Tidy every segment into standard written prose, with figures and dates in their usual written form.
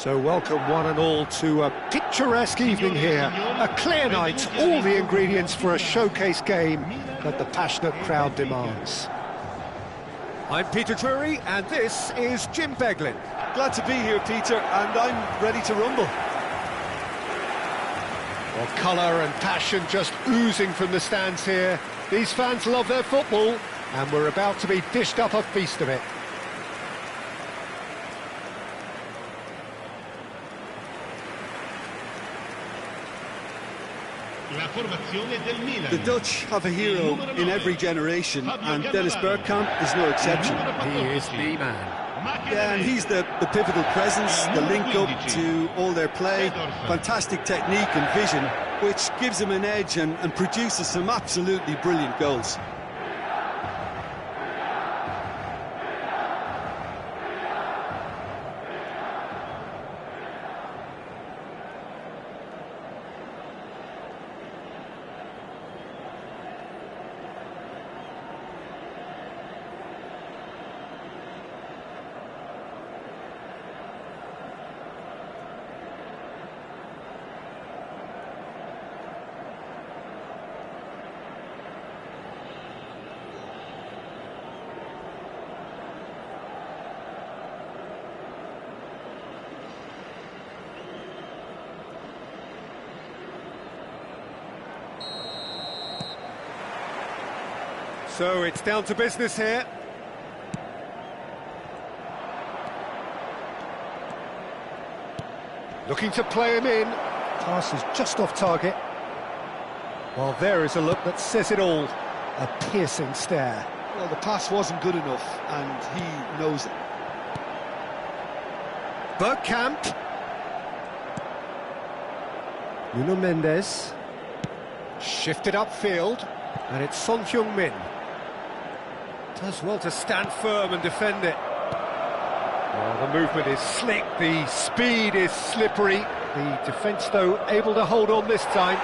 So welcome one and all to a picturesque evening here. A clear night, all the ingredients for a showcase game that the passionate crowd demands. I'm Peter Drury and this is Jim Beglin. Glad to be here, Peter, and I'm ready to rumble. Well, colour and passion just oozing from the stands here. These fans love their football and we're about to be dished up a feast of it. The Dutch have a hero in every generation, and Dennis Bergkamp is no exception. He is the man. Yeah, and he's the pivotal presence, the link-up to all their play, fantastic technique and vision, which gives him an edge and produces some absolutely brilliant goals. So it's down to business here. Looking to play him in. Pass is just off target. Well, there is a look that says it all. A piercing stare. Well, the pass wasn't good enough, and he knows it. Bergkamp. Nuno Mendes. Shifted upfield. And it's Son Heung-min. Does well to stand firm and defend it. Well, the movement is slick, the speed is slippery. The defence, though, able to hold on this time.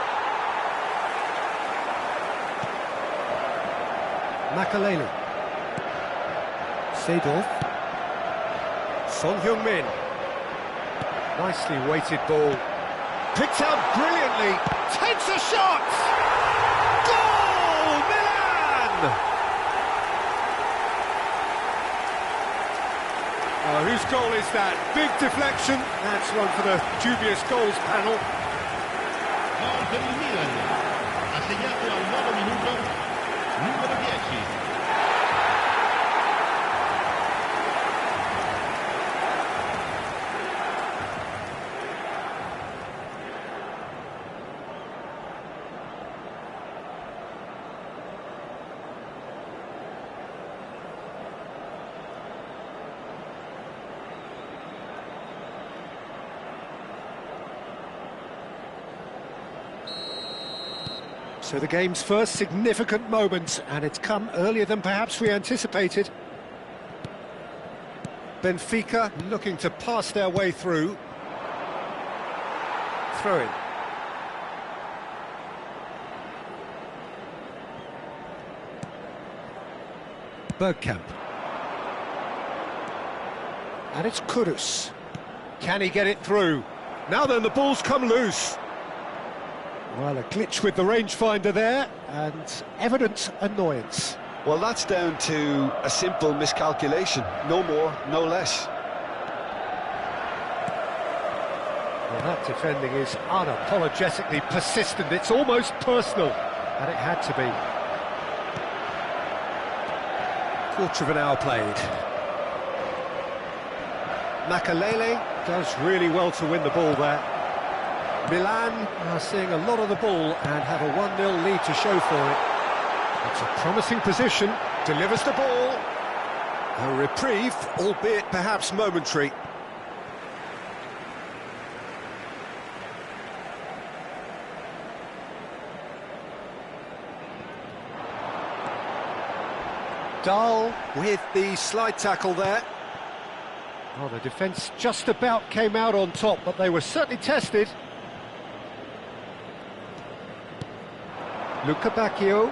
Makalele. Seedorf. Son Heung-min. Nicely weighted ball. Picked out brilliantly. Takes a shot! Goal! Milan! Oh, whose goal is that? Big deflection. That's one for the dubious goals panel. Gol per il Milan. Ha segnato al 9 minuto numero 10. So the game's first significant moment, and it's come earlier than perhaps we anticipated. Benfica looking to pass their way through. Throw in. Bergkamp. And it's Kudus. Can he get it through? Now then, the ball's come loose. Well, a glitch with the rangefinder there, and evident annoyance. Well, that's down to a simple miscalculation. No more, no less. Well, that defending is unapologetically persistent. It's almost personal, and it had to be. Quarter of an hour played. Makalele does really well to win the ball there. Milan are seeing a lot of the ball and have a 1-0 lead to show for it. It's a promising position, delivers the ball. A reprieve, albeit perhaps momentary. Dahl with the slide tackle there. Oh, the defence just about came out on top, but they were certainly tested. Luca Bacchio.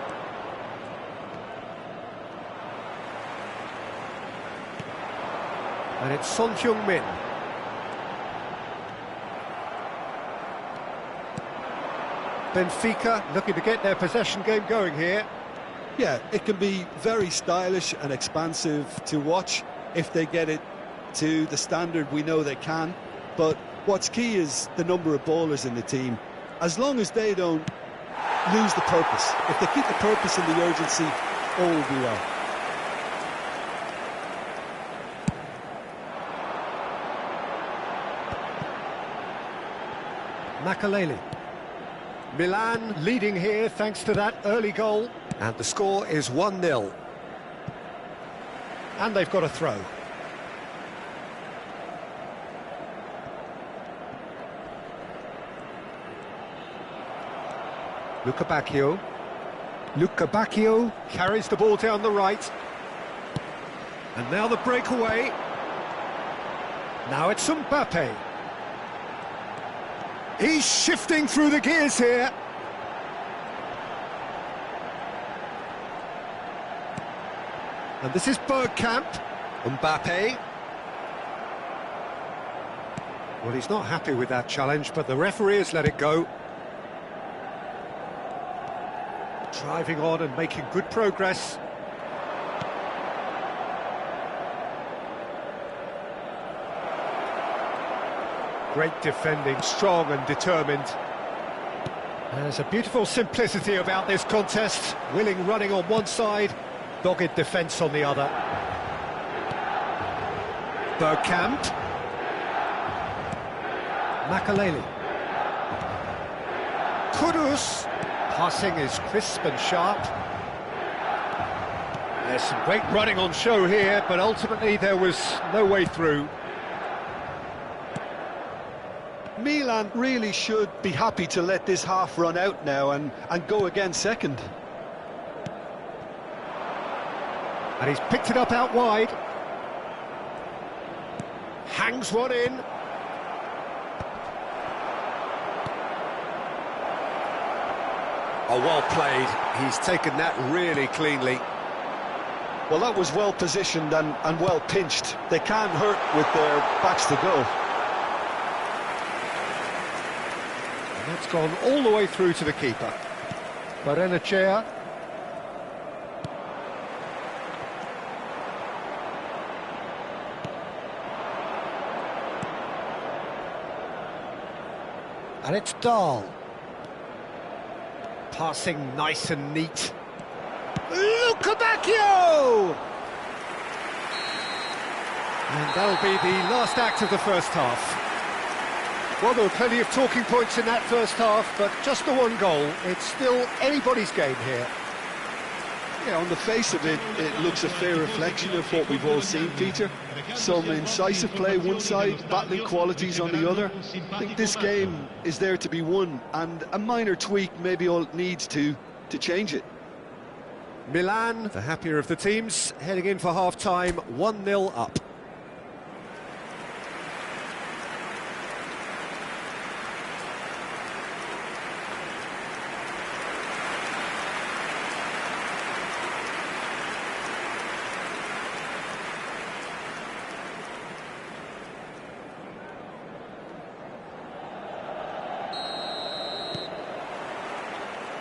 And it's Son Heung-min. Benfica looking to get their possession game going here. Yeah, it can be very stylish and expansive to watch if they get it to the standard we know they can. But what's key is the number of ballers in the team. As long as they don't lose the purpose, if they keep the purpose and the urgency, all will be well. Makaleli. Milan leading here thanks to that early goal. And the score is 1-0. And they've got a throw. Luca Bacchio. Luca Bacchio carries the ball down the right. And now the breakaway. Now it's Mbappe. He's shifting through the gears here. And this is Bergkamp. Mbappe. Well, he's not happy with that challenge, but the referee has let it go. Driving on and making good progress. Great defending, strong and determined. There's a beautiful simplicity about this contest. Willing running on one side, dogged defence on the other. Bergkamp. Makaleli. Kudus. Passing is crisp and sharp. There's some great running on show here, but ultimately there was no way through. Milan really should be happy to let this half run out now and go again second. And he's picked it up out wide. Hangs one in. Oh, well played. He's taken that really cleanly. Well, that was well positioned and well pinched. They can't hurt with their backs to goal. And that's gone all the way through to the keeper. Barrenechea. And it's Dahl. Passing nice and neat. Luca Bacchio! And that'll be the last act of the first half. Well, there were plenty of talking points in that first half, but just the one goal. It's still anybody's game here. Yeah, on the face of it, it looks a fair reflection of what we've all seen, Peter. Some incisive play one side, battling qualities on the other. I think this game is there to be won, and a minor tweak maybe all it needs to change it. Milan, the happier of the teams, heading in for half-time, 1-0 up.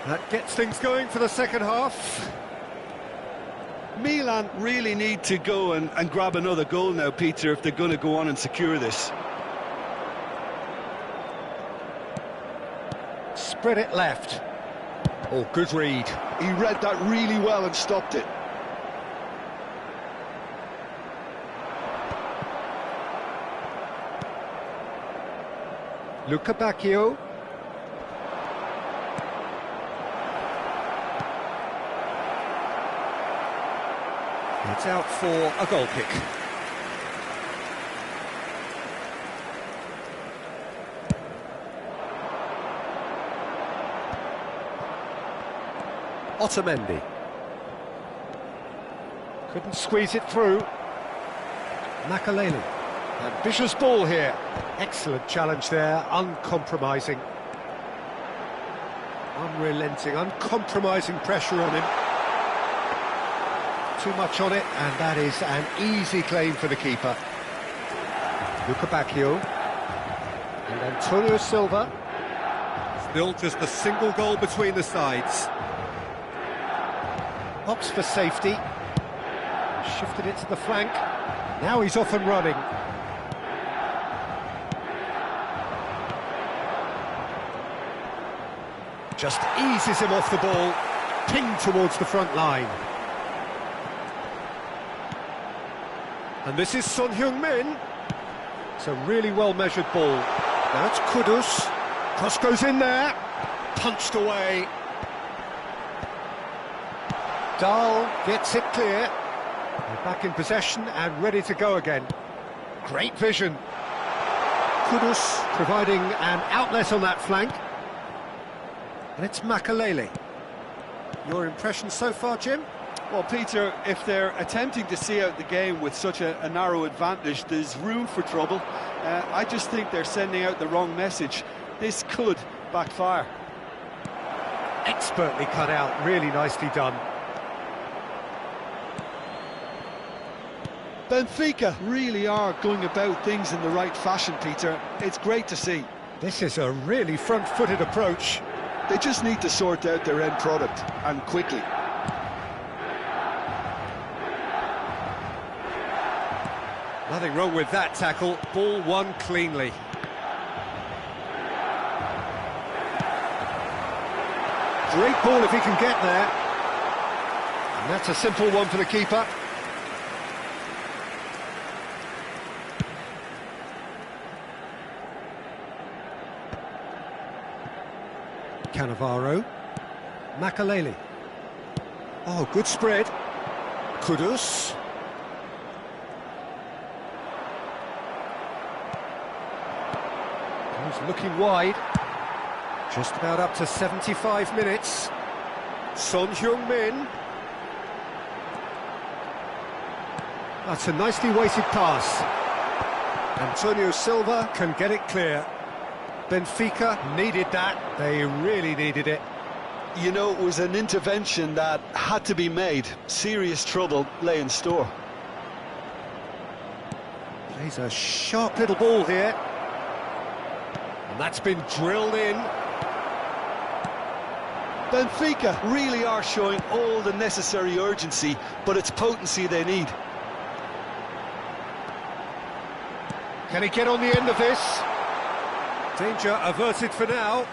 That gets things going for the second half. Milan really need to go and grab another goal now, Peter, if they're going to go on and secure this. Spread it left. Oh, good read. He read that really well and stopped it. Luca Bacchio. It's out for a goal kick. Otamendi. Couldn't squeeze it through. Makaleli. Ambitious ball here. Excellent challenge there, uncompromising. Unrelenting, uncompromising pressure on him. Too much on it, and that is an easy claim for the keeper. Luca Bacchio. And Antonio Silva. Still just a single goal between the sides. Opts for safety. Shifted it to the flank. Now he's off and running. Just eases him off the ball. Pinged towards the front line. And this is Son Heung-min. It's a really well-measured ball. Now it's Kudus. Cross goes in there. Punched away. Dahl gets it clear. They're back in possession and ready to go again. Great vision. Kudus providing an outlet on that flank. And it's Makalele. Your impression so far, Jim? Well, Peter, if they're attempting to see out the game with such a narrow advantage, there's room for trouble. I just think they're sending out the wrong message. This could backfire. Expertly cut out, really nicely done. Benfica really are going about things in the right fashion, Peter. It's great to see. This is a really front-footed approach. They just need to sort out their end product, and quickly. Nothing wrong with that tackle. Ball won cleanly. Great ball if he can get there. And that's a simple one for the keeper. Cannavaro. Makalele. Oh, good spread. Kudus. He's looking wide. Just about up to 75 minutes. Son Heung-min. That's a nicely weighted pass. Antonio Silva can get it clear. Benfica needed that. They really needed it. You know, it was an intervention that had to be made. Serious trouble lay in store. Plays a sharp little ball here. And that's been drilled in. Benfica really are showing all the necessary urgency, but it's potency they need. Can he get on the end of this? Danger averted for now.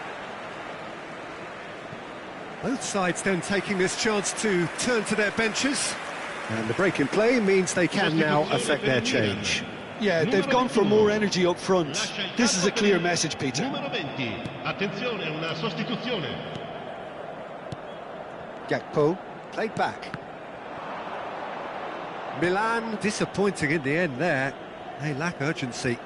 Both sides then taking this chance to turn to their benches. And the break in play means they can now affect their change. Yeah, they've gone for more energy up front. This is a clear message, Peter. Numero 20. Attenzione, una sostituzione. Gakpo, played back. Milan, disappointing in the end there. They lack urgency.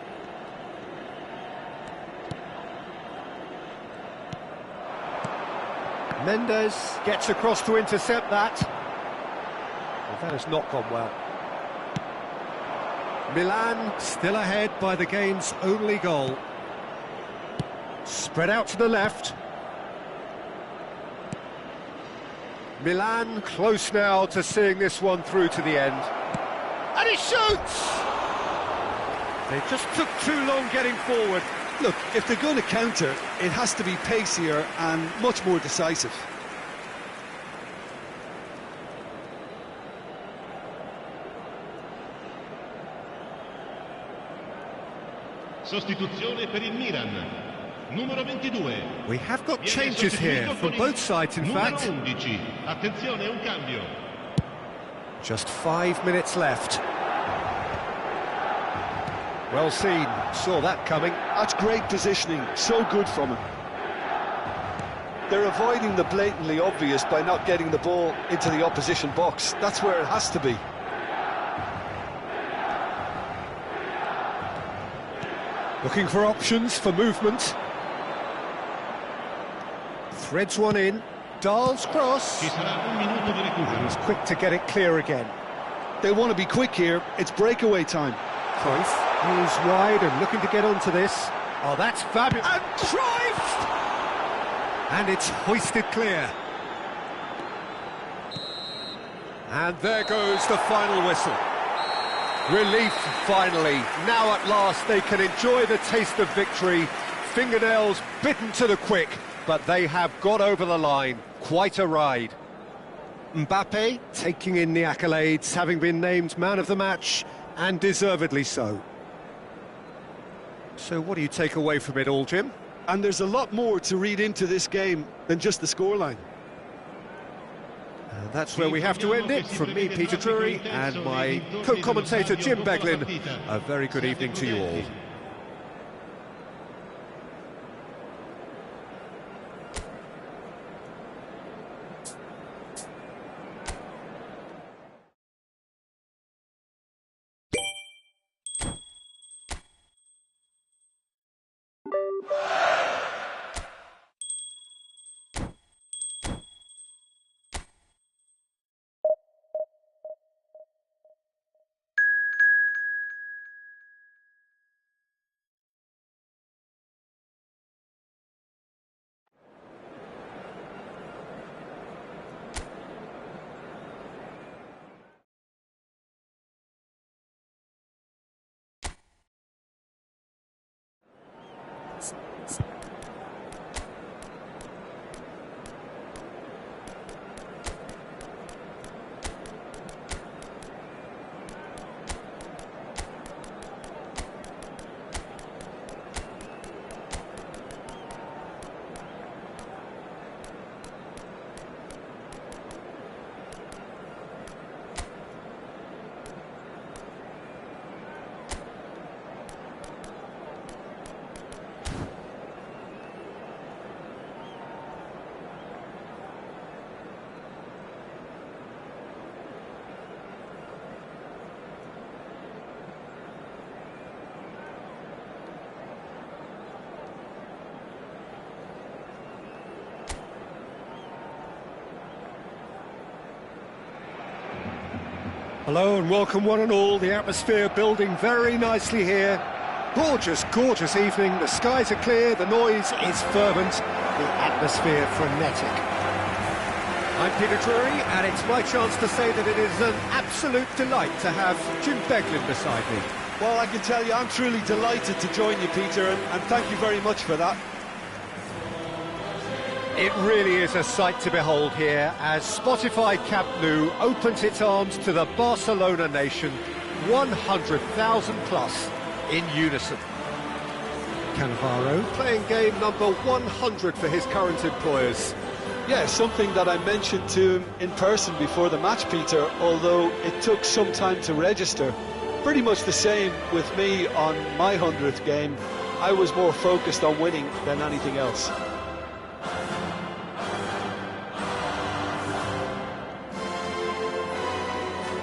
Mendes gets across to intercept that. Well, that has not gone well. Milan still ahead by the game's only goal. Spread out to the left. Milan close now to seeing this one through to the end. And he shoots! They just took too long getting forward. Look, if they're going to counter, it has to be pacier and much more decisive. Sostituzione per il Milan. Numero 22. We have got changes here from both sides, in fact. Numero 11. Attenzione, un cambio. Just 5 minutes left. Well seen, saw that coming. That's great positioning, so good from him. They're avoiding the blatantly obvious by not getting the ball into the opposition box. That's where it has to be. Looking for options for movement. Threads one in. Dahl's cross. Ci sarà un minuto di recupero. He's quick to get it clear again. They want to be quick here. It's breakaway time. Cruyff is wide and looking to get onto this. Oh, that's fabulous. And Cruyff! And it's hoisted clear. And there goes the final whistle. Relief, finally. Now at last they can enjoy the taste of victory. Fingernails bitten to the quick. but they have got over the line. Quite a ride. Mbappe taking in the accolades, having been named man of the match, and deservedly so. So what do you take away from it all, Jim? And there's a lot more to read into this game than just the scoreline. And that's where we have to end it. From me, Peter Drury, and my co-commentator, Jim Beglin, a very good evening to you all. Hello and welcome one and all. The atmosphere building very nicely here. Gorgeous, gorgeous evening. The skies are clear, the noise is fervent, the atmosphere frenetic. I'm Peter Drury, and it's my chance to say that it is an absolute delight to have Jim Beglin beside me. Well, I can tell you, I'm truly delighted to join you, Peter, and thank you very much for that. It really is a sight to behold here as Spotify Camp Nou opens its arms to the Barcelona nation, 100,000 plus in unison. Cannavaro playing game number 100 for his current employers. Yeah, something that I mentioned to him in person before the match, Peter, although it took some time to register. Pretty much the same with me on my 100th game. I was more focused on winning than anything else.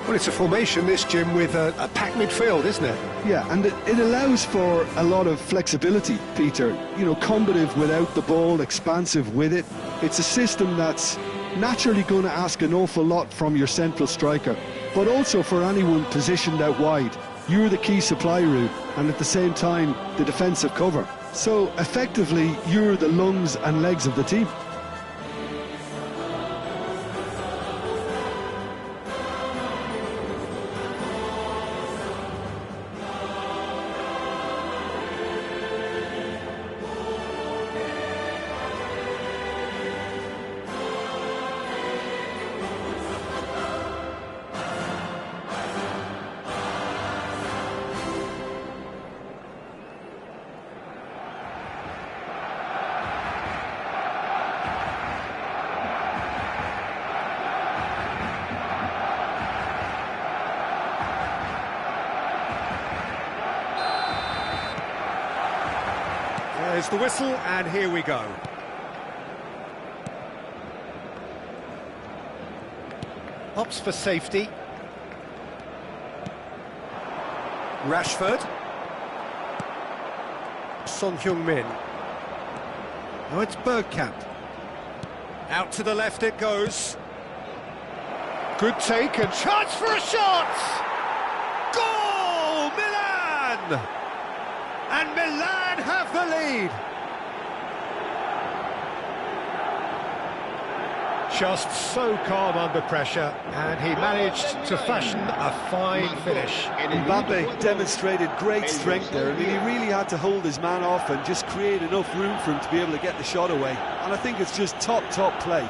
Well, it's a formation, this, Jim, with a packed midfield, isn't it? Yeah, and it allows for a lot of flexibility, Peter. You know, combative without the ball, expansive with it. It's a system that's naturally going to ask an awful lot from your central striker, but also for anyone positioned out wide. You're the key supply route, and at the same time, the defensive cover. So, effectively, you're the lungs and legs of the team. There's the whistle, and here we go. Opts for safety. Rashford. Son Heung-min. Now it's Bergkamp. Out to the left it goes. Good take and chance for a shot! Goal! Milan! And Milan have the lead. Just so calm under pressure, and he managed to fashion a fine finish. Mbappe demonstrated great strength there. I mean, he really had to hold his man off and just create enough room for him to be able to get the shot away. And I think it's just top play.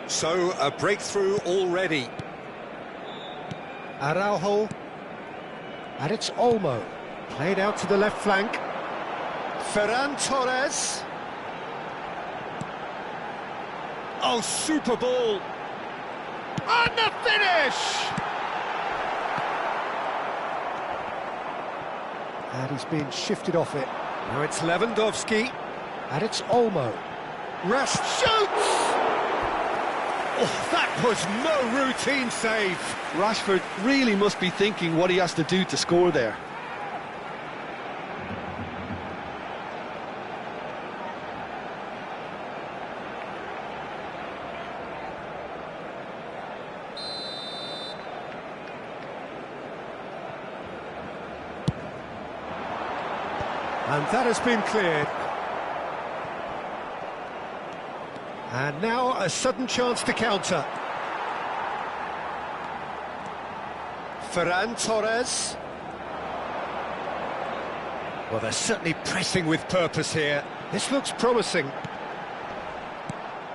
So, a breakthrough already. Araujo. And it's Olmo. Played out to the left flank. Ferran Torres. Oh, super ball. And the finish! And he's been shifted off it. Now it's Lewandowski. And it's Olmo. Rash shoots! Oh, that was no routine save. Rashford really must be thinking what he has to do to score there. And that has been cleared. And now a sudden chance to counter. Ferran Torres. Well, they're certainly pressing with purpose here. This looks promising.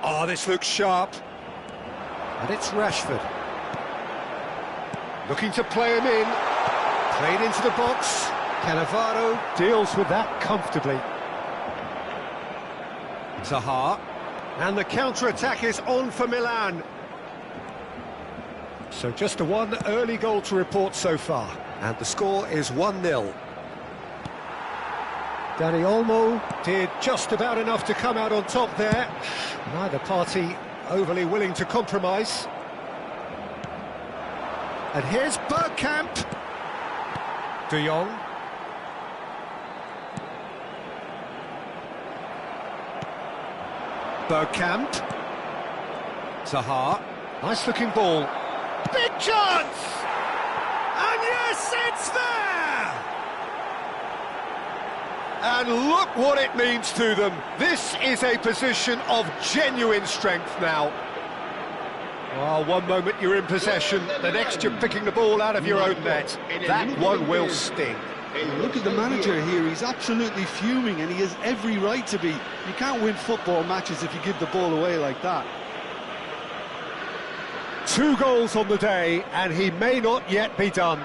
Oh, this looks sharp. And it's Rashford. Looking to play him in. Played into the box. Cannavaro deals with that comfortably. Zaha. And the counter-attack is on for Milan. So just a one early goal to report so far. And the score is 1-0. Dani Olmo did just about enough to come out on top there. Neither party overly willing to compromise. And here's Bergkamp. De Jong. Bergkamp. Zaha. Nice looking ball. Big chance! And yes, it's there! And look what it means to them. This is a position of genuine strength now. Well, one moment you're in possession, the next you're picking the ball out of your own net. That one will sting. Look at the manager here, he's absolutely fuming and he has every right to be. You can't win football matches if you give the ball away like that. 2 goals on the day and he may not yet be done.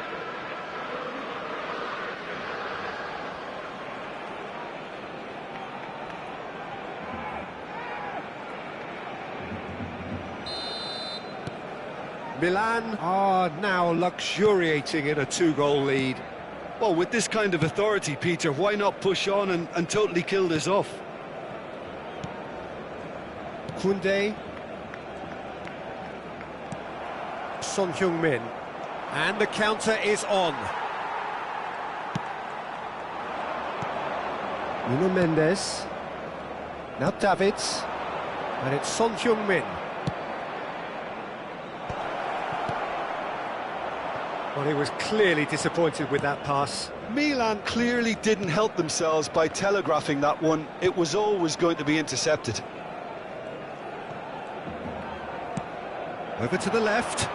Milan are now luxuriating in a 2-goal lead. Well, with this kind of authority, Peter, why not push on and totally kill this off? Koundé. Son Heung-min. And the counter is on. Nuno Mendes. Now Davids. And it's Son Heung-min. Well, he was clearly disappointed with that pass. Milan clearly didn't help themselves by telegraphing that one. It was always going to be intercepted. Over to the left.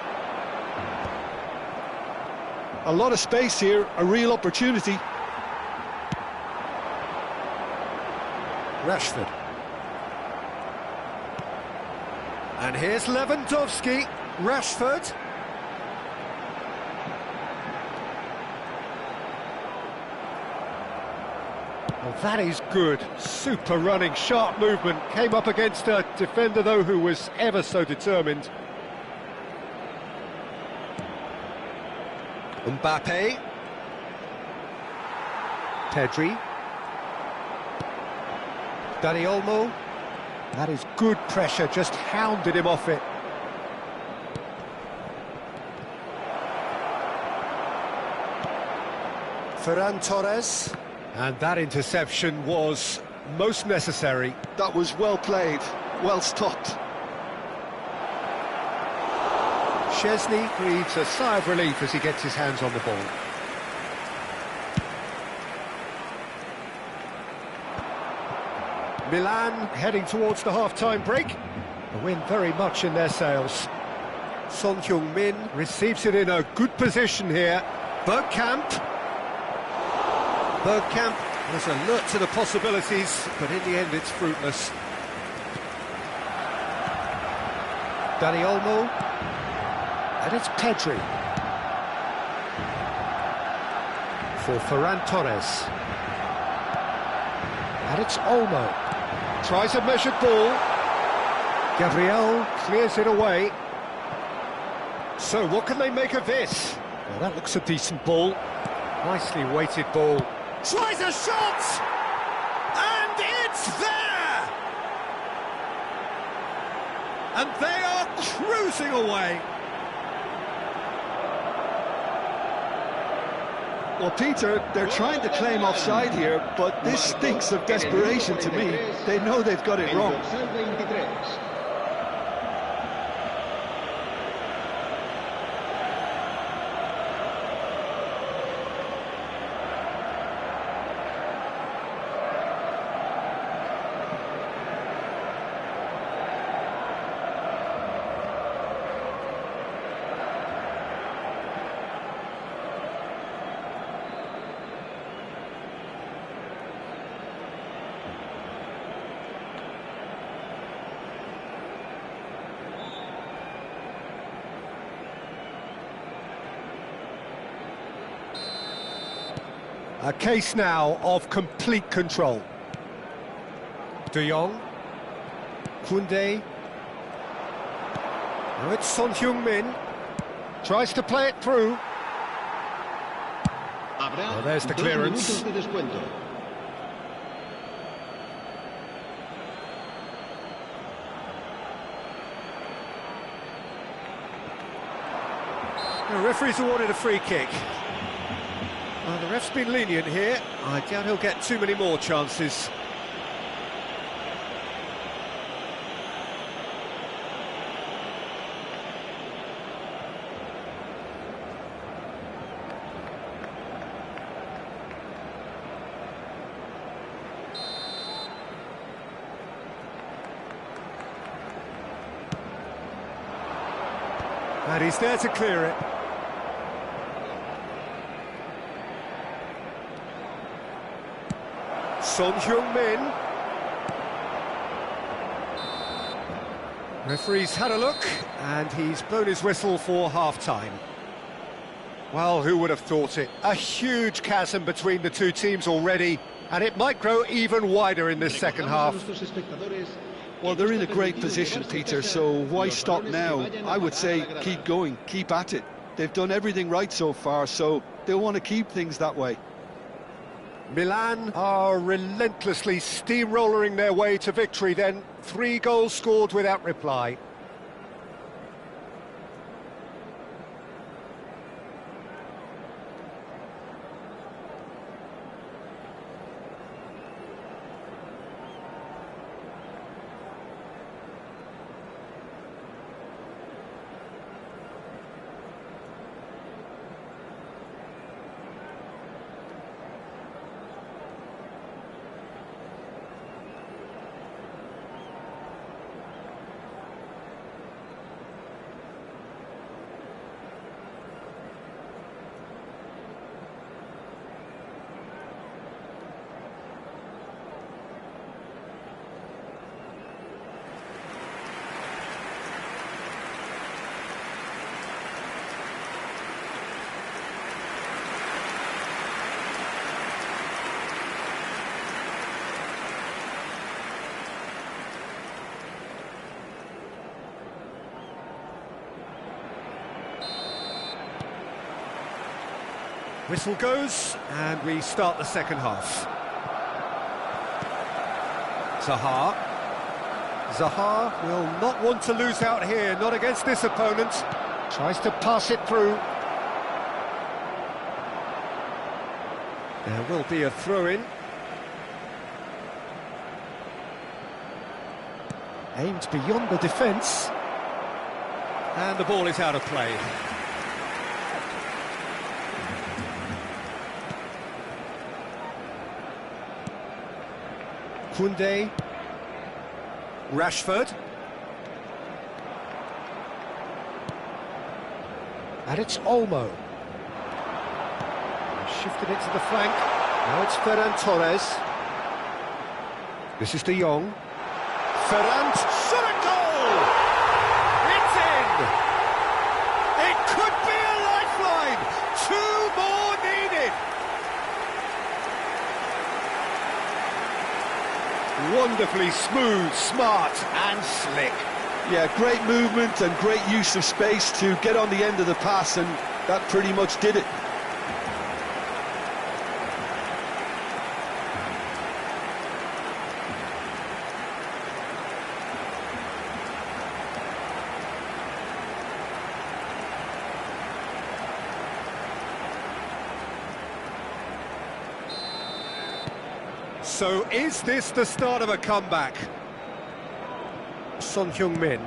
A lot of space here, a real opportunity. Rashford. And here's Lewandowski. Rashford. Well, that is good. Super running, sharp movement. Came up against a defender, though, who was ever so determined. Mbappe. Pedri. Dani Olmo. That is good pressure, just hounded him off it. Ferran Torres. And that interception was most necessary. That was well played, well stopped. Szczesny breathes a sigh of relief as he gets his hands on the ball. Milan heading towards the half-time break. The wind very much in their sails. Son Heung-min receives it in a good position here. Bergkamp was alert to the possibilities, but in the end it's fruitless. Dani Olmo, and it's Pedri. For Ferran Torres. And it's Olmo. Tries a measured ball. Gabriel clears it away. So what can they make of this? Well, that looks a decent ball. Nicely weighted ball. Tries a shot! And it's there! And they are cruising away. Well, Peter, they're trying to claim offside here, but this stinks of desperation to me. They know they've got it wrong. A case now of complete control. De Jong. Koundé. Now it's Son Heung-min. Tries to play it through. Well, there's the clearance. The referee's awarded a free kick. Well, the ref's been lenient here. I doubt he'll get too many more chances. And he's there to clear it. Son Heung-min. Referee's had a look, and he's blown his whistle for half-time. Well, who would have thought it? A huge chasm between the two teams already, and it might grow even wider in this second half. Well, they're in a great position, Peter, so why stop now? I would say keep going, keep at it. They've done everything right so far, so they'll want to keep things that way. Milan are relentlessly steamrolling their way to victory then. 3 goals scored without reply. Whistle goes, and we start the second half. Zaha will not want to lose out here, not against this opponent. Tries to pass it through. There will be a throw-in. Aimed beyond the defence. And the ball is out of play. Koundé. Rashford. And it's Olmo. Shifted it to the flank. Now it's Ferran Torres. This is De Jong. Ferran, shot a goal! It's in! It could be a lifeline! 2 more needed! Wonderfully smooth, smart and slick. Yeah, great movement and great use of space to get on the end of the pass, and that pretty much did it. So is this the start of a comeback? Son Heung-min.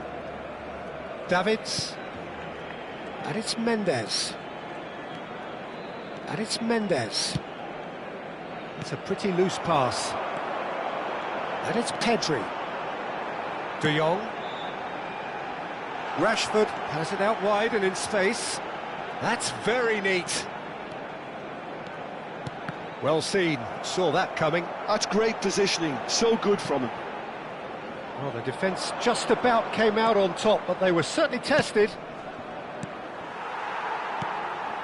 Davids. And it's Mendes. And it's Mendes. It's a pretty loose pass. And it's Pedri. De Jong. Rashford has it out wide and in space. That's very neat. Well seen, saw that coming. That's great positioning, so good from him. Well, the defence just about came out on top, but they were certainly tested.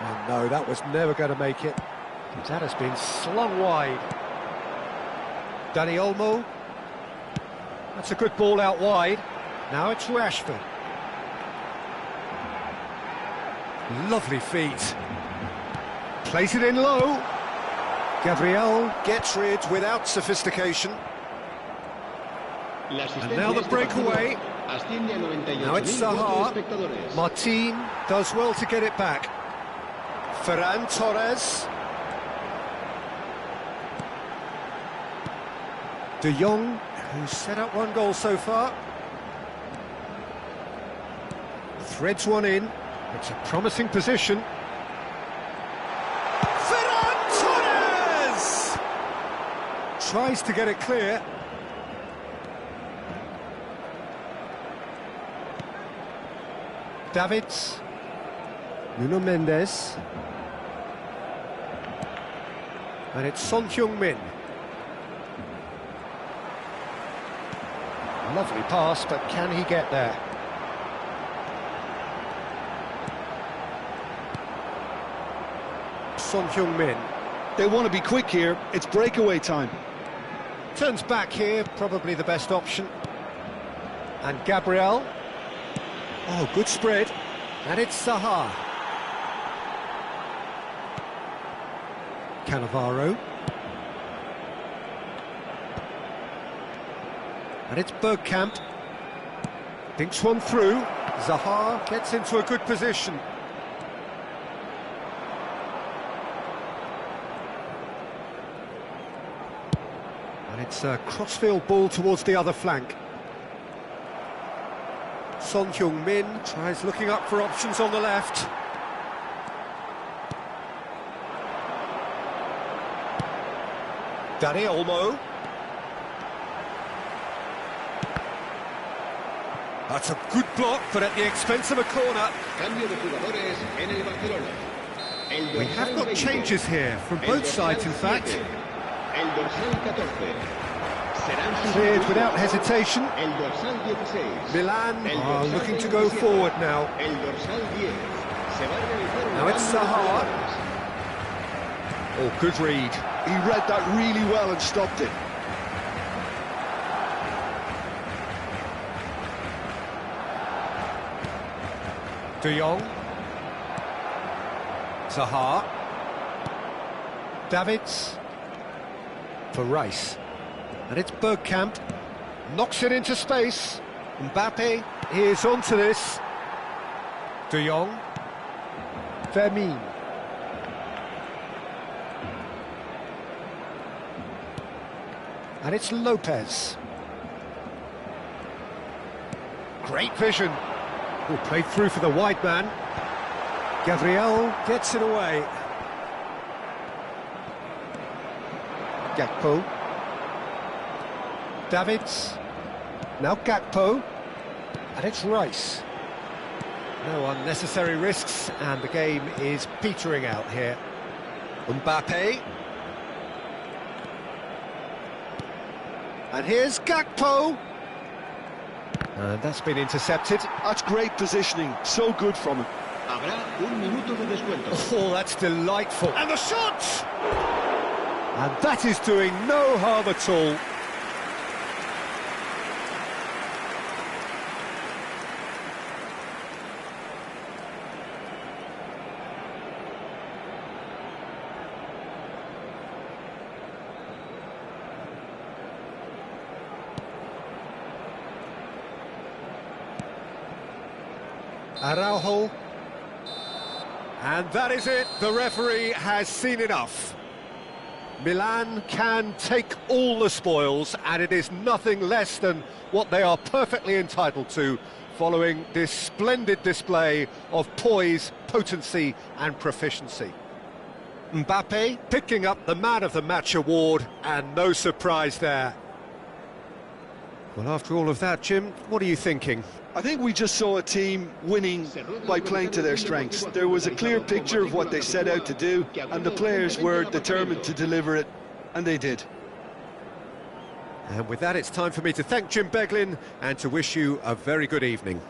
Oh no, that was never going to make it. That has been slung wide. Dani Olmo. That's a good ball out wide. Now it's Rashford. Lovely feet. Plays it in low. Gabriel gets rid without sophistication. And now the breakaway. Now it's Zaha. Martin does well to get it back. Ferran Torres. De Jong, who's set up 1 goal so far. Threads one in. It's a promising position. Tries to get it clear. Davids. Nuno Mendes. And it's Son Heung-min. Lovely pass, but can he get there? Son Heung-min. They want to be quick here, it's breakaway time. Turns back here, probably the best option. And Gabriel. Oh, good spread. And it's Zaha. Cannavaro. And it's Bergkamp. Dinks one through. Zaha gets into a good position. It's a crossfield ball towards the other flank. Son Heung-min tries looking up for options on the left. Dani Olmo. That's a good block, but at the expense of a corner. We have got changes here from both sides, in fact. Cleared without hesitation. Milan are looking to go forward now. Now it's Zaha. Oh, good read. He read that really well and stopped it. De Jong. Zaha. Davids. For Rice. And it's Bergkamp. Knocks it into space. Mbappe is onto this. De Jong. Vermeer. And it's Lopez. Great vision. Who played through for the wide man. Gabriel gets it away. Gakpo. Davids. Now Gakpo. And it's Rice. No unnecessary risks, and the game is petering out here. Mbappe. And here's Gakpo. And that's been intercepted. That's great positioning, so good from him. Habrá un minuto de descuento. Oh, that's delightful. And the shot! And that is doing no harm at all. Araujo. And that is it. The referee has seen enough. Milan can take all the spoils, and it is nothing less than what they are perfectly entitled to, following this splendid display of poise, potency and proficiency. Mbappe picking up the Man of the Match award, and no surprise there. Well, after all of that, Jim, what are you thinking? I think we just saw a team winning by playing to their strengths. There was a clear picture of what they set out to do, and the players were determined to deliver it, and they did. And with that, it's time for me to thank Jim Beglin and to wish you a very good evening.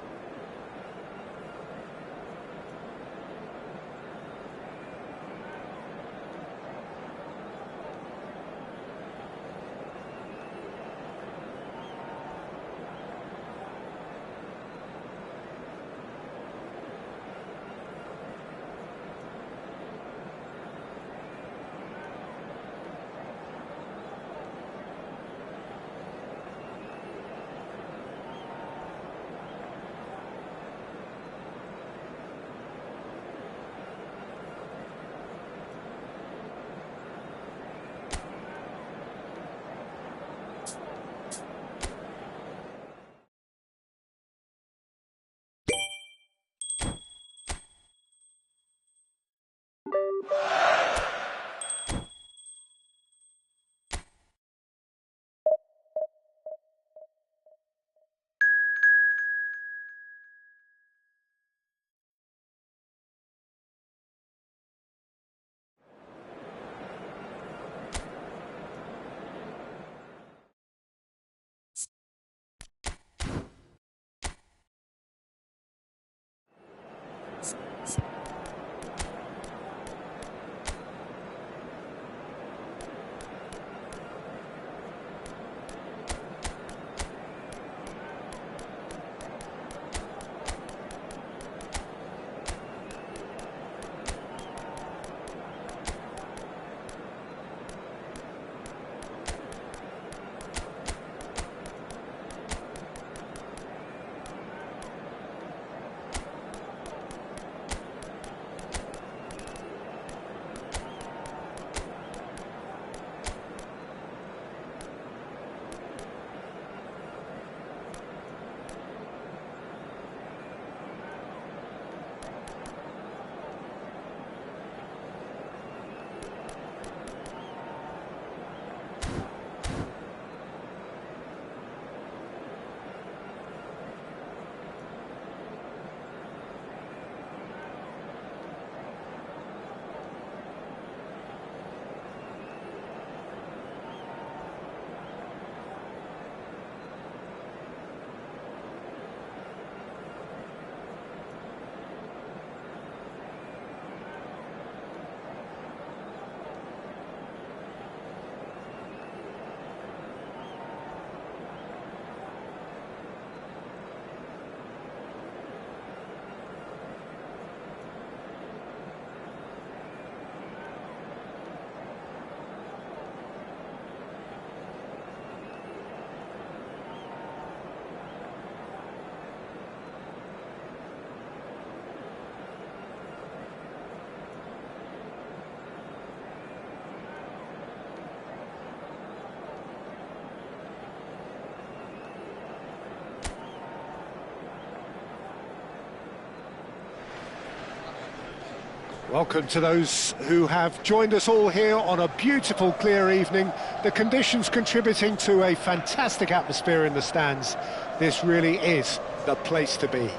Welcome to those who have joined us all here on a beautiful, clear evening. The conditions contributing to a fantastic atmosphere in the stands. This really is the place to be.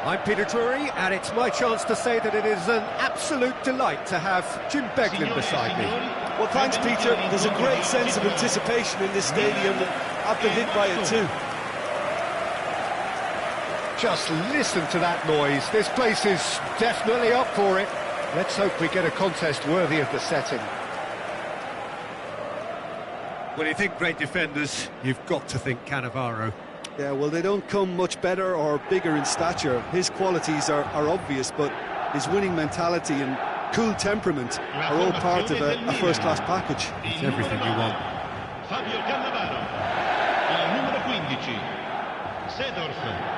I'm Peter Drury, and it's my chance to say that it is an absolute delight to have Jim Beglin beside me. Well, thanks, Peter. There's a great sense of anticipation in this stadium. I've been hit by it too. Just listen to that noise. This place is definitely up for it. Let's hope we get a contest worthy of the setting. When you think great defenders, you've got to think Cannavaro. Yeah, well, they don't come much better or bigger in stature. His qualities are obvious, but his winning mentality and cool temperament are all part of a first-class package. It's everything you want. Fabio Cannavaro, il numero 15, Seedorf.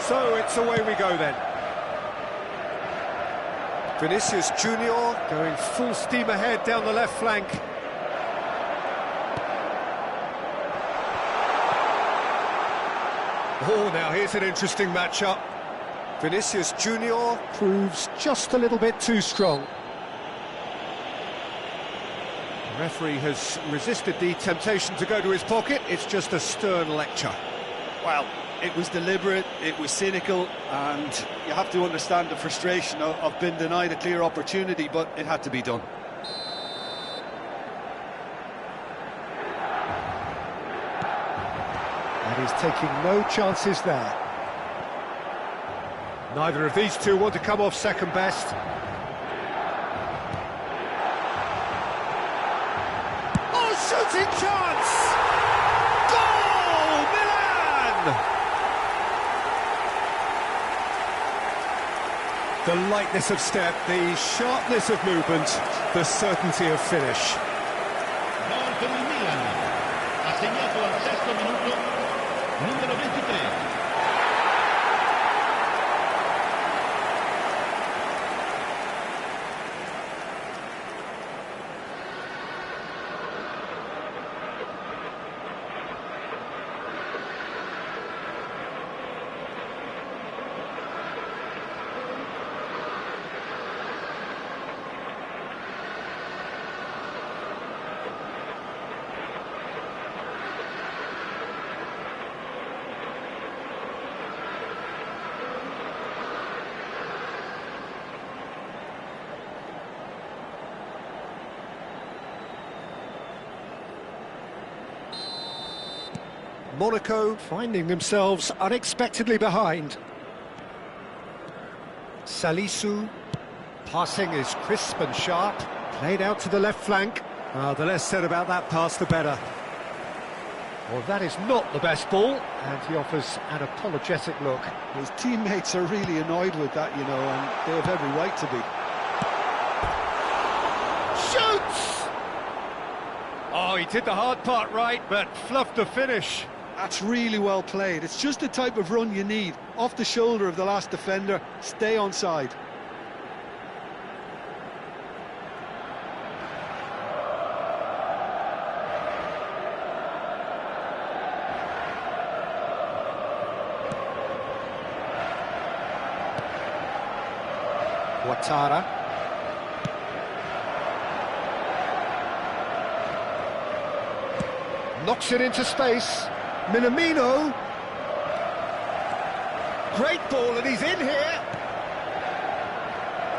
So it's away we go then. Vinicius Junior going full steam ahead down the left flank. Oh, now here's an interesting matchup. Vinicius Junior proves just a little bit too strong. The referee has resisted the temptation to go to his pocket. It's just a stern lecture. Well, it was deliberate, it was cynical, and you have to understand the frustration of being denied a clear opportunity, but it had to be done. And he's taking no chances there. Neither of these two want to come off second best. Oh, shooting chance! Goal, Milan! The lightness of step, the sharpness of movement, the certainty of finish. Gol per il Milan. Ha segnato al sesto minuto, numero 23. Monaco finding themselves unexpectedly behind. Salisu, passing is crisp and sharp, played out to the left flank. The less said about that pass, the better. Well, that is not the best ball, and he offers an apologetic look. His teammates are really annoyed with that, you know, and they have every right to be. Shoots! Oh, he did the hard part right, but fluffed the finish. That's really well played. It's just the type of run you need. Off the shoulder of the last defender, stay onside. Ouattara. Knocks it into space. Minamino. Great ball, and he's in here.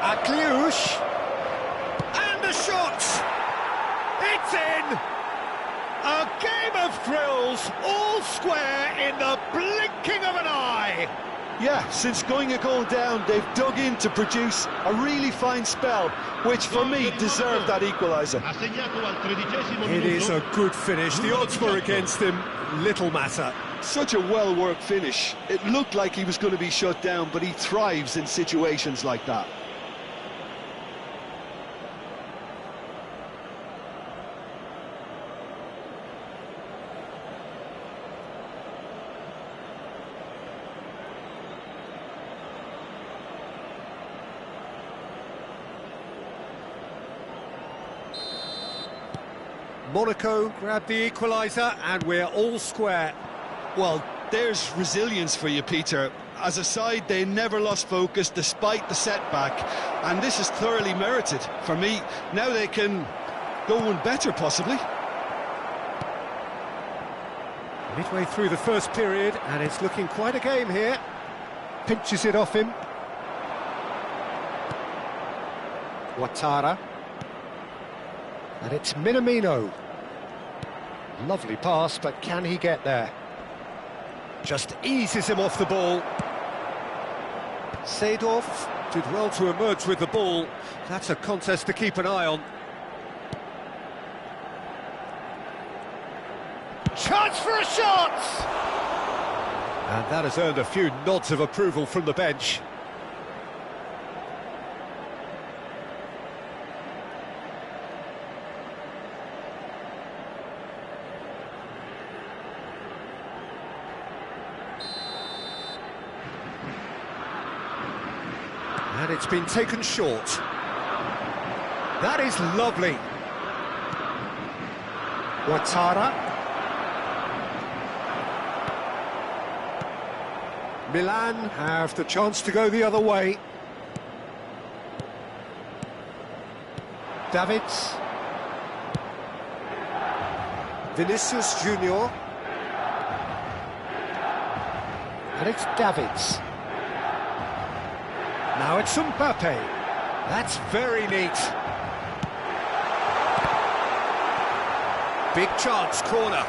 Akliouche. And the shot! It's in! A game of thrills, all square in the blinking of an eye. Yeah, since going a goal down, they've dug in to produce a really fine spell, which for me deserved that equaliser. Ha segnato al 13° It is minuto. a good finish. The odds were against him. Little matter. Such a well-worked finish. It looked like he was going to be shut down, but he thrives in situations like that. Monaco grabbed the equaliser and we're all square. Well, there's resilience for you, Peter. As a side, they never lost focus despite the setback, and this is thoroughly merited. For me, now they can go one better, possibly. Midway through the first period, and it's looking quite a game here. Pinches it off him. Ouattara. And it's Minamino. Lovely pass, but can he get there? Just eases him off the ball. Seedorf did well to emerge with the ball. That's a contest to keep an eye on. Chance for a shot! And that has earned a few nods of approval from the bench. And it's been taken short. That is lovely. Ouattara. Milan have the chance to go the other way. Davids. Vinicius Junior. And it's Davids. Now it's Mbappe. That's very neat. Big chance, corner.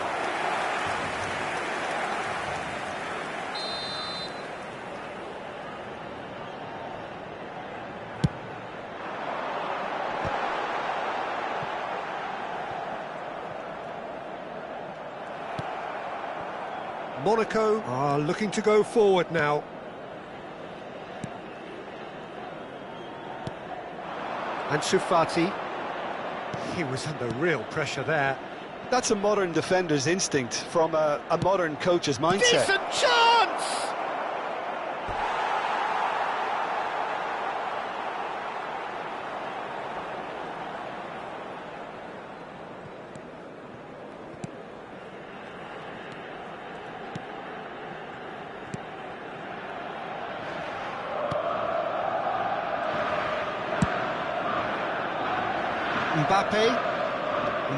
Monaco are looking to go forward now. And Fati, he was under real pressure there. That's a modern defender's instinct from a modern coach's mindset. Decent chance!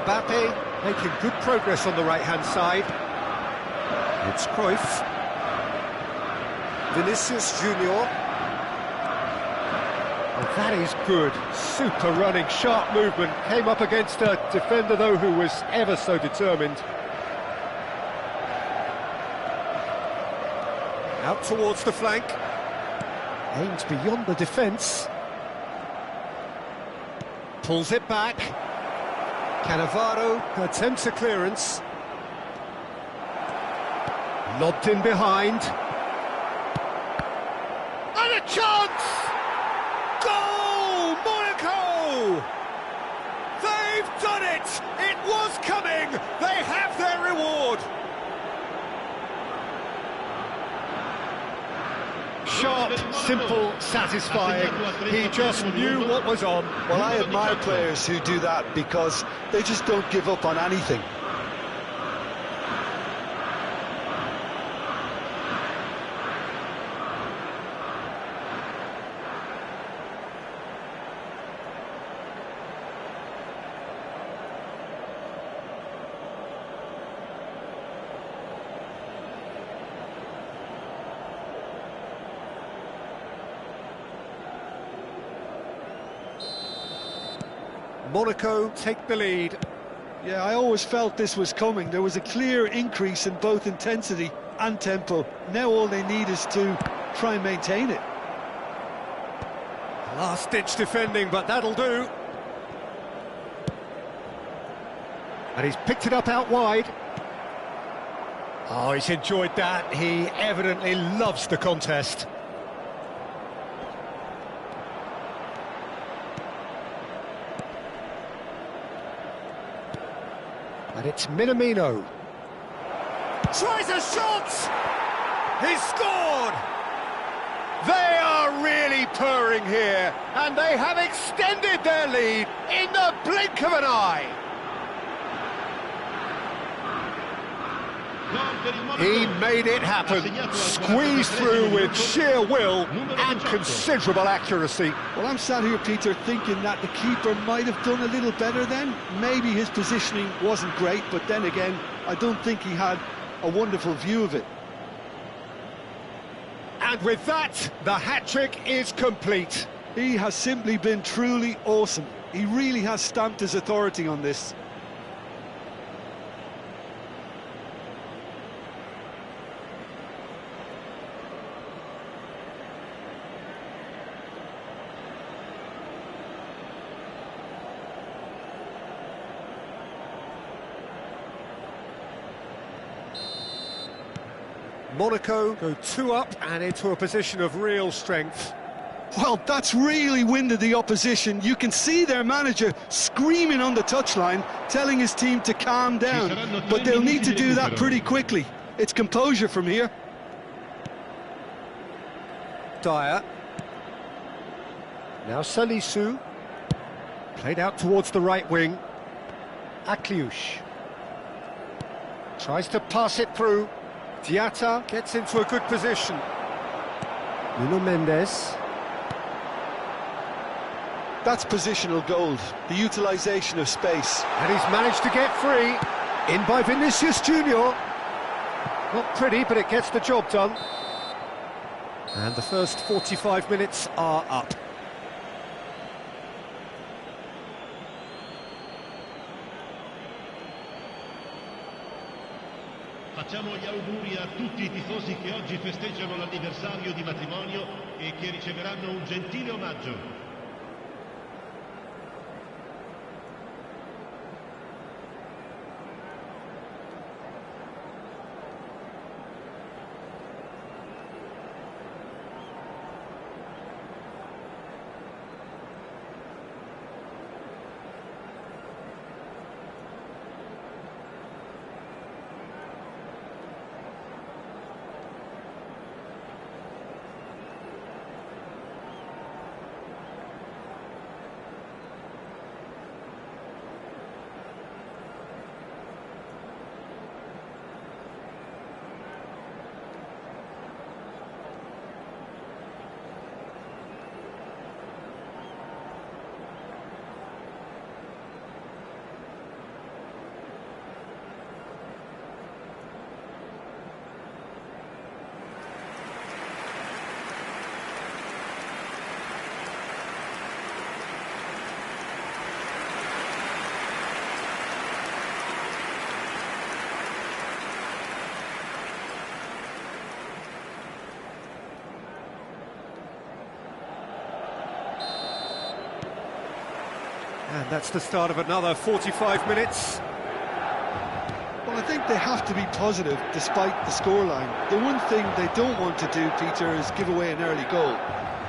Mbappe making good progress on the right-hand side. It's Cruyff. Vinicius Junior. Oh, that is good. Super running, sharp movement. Came up against a defender, though, who was ever so determined. Out towards the flank. Aims beyond the defence. Pulls it back. Cannavaro attempts a clearance. Lobbed in behind. And a chance! Goal! Monaco! They've done it! It was coming! They have their reward! Sharp, simple, satisfying. He just knew what was on. Well, I admire players who do that because they just don't give up on anything. Monaco take the lead. Yeah, I always felt this was coming. There was a clear increase in both intensity and tempo. Now all they need is to try and maintain it. Last-ditch defending, but that'll do. And he's picked it up out wide. Oh, he's enjoyed that. He evidently loves the contest. And it's Minamino. Tries a shot! He's scored! They are really purring here, and they have extended their lead in the blink of an eye. He made it happen, squeezed through with sheer will and considerable accuracy. Well, I'm sat here, Peter, thinking that the keeper might have done a little better then. Maybe his positioning wasn't great, but then again, I don't think he had a wonderful view of it. And with that, the hat-trick is complete. He has simply been truly awesome. He really has stamped his authority on this. Monaco go 2 up and into a position of real strength. Well, that's really winded the opposition. You can see their manager screaming on the touchline, telling his team to calm down. But they'll need to do that pretty quickly. It's composure from here. Dyer. Now Salisu. Played out towards the right wing. Akliush. Tries to pass it through. Diatta gets into a good position. Nuno Mendes. That's positional gold, the utilisation of space. And he's managed to get free. In by Vinicius Junior. Not pretty, but it gets the job done. And the first 45 minutes are up. Facciamo gli auguri a tutti i tifosi che oggi festeggiano l'anniversario di matrimonio e che riceveranno un gentile omaggio. And that's the start of another 45 minutes. Well, I think they have to be positive despite the scoreline. The one thing they don't want to do, Peter, is give away an early goal.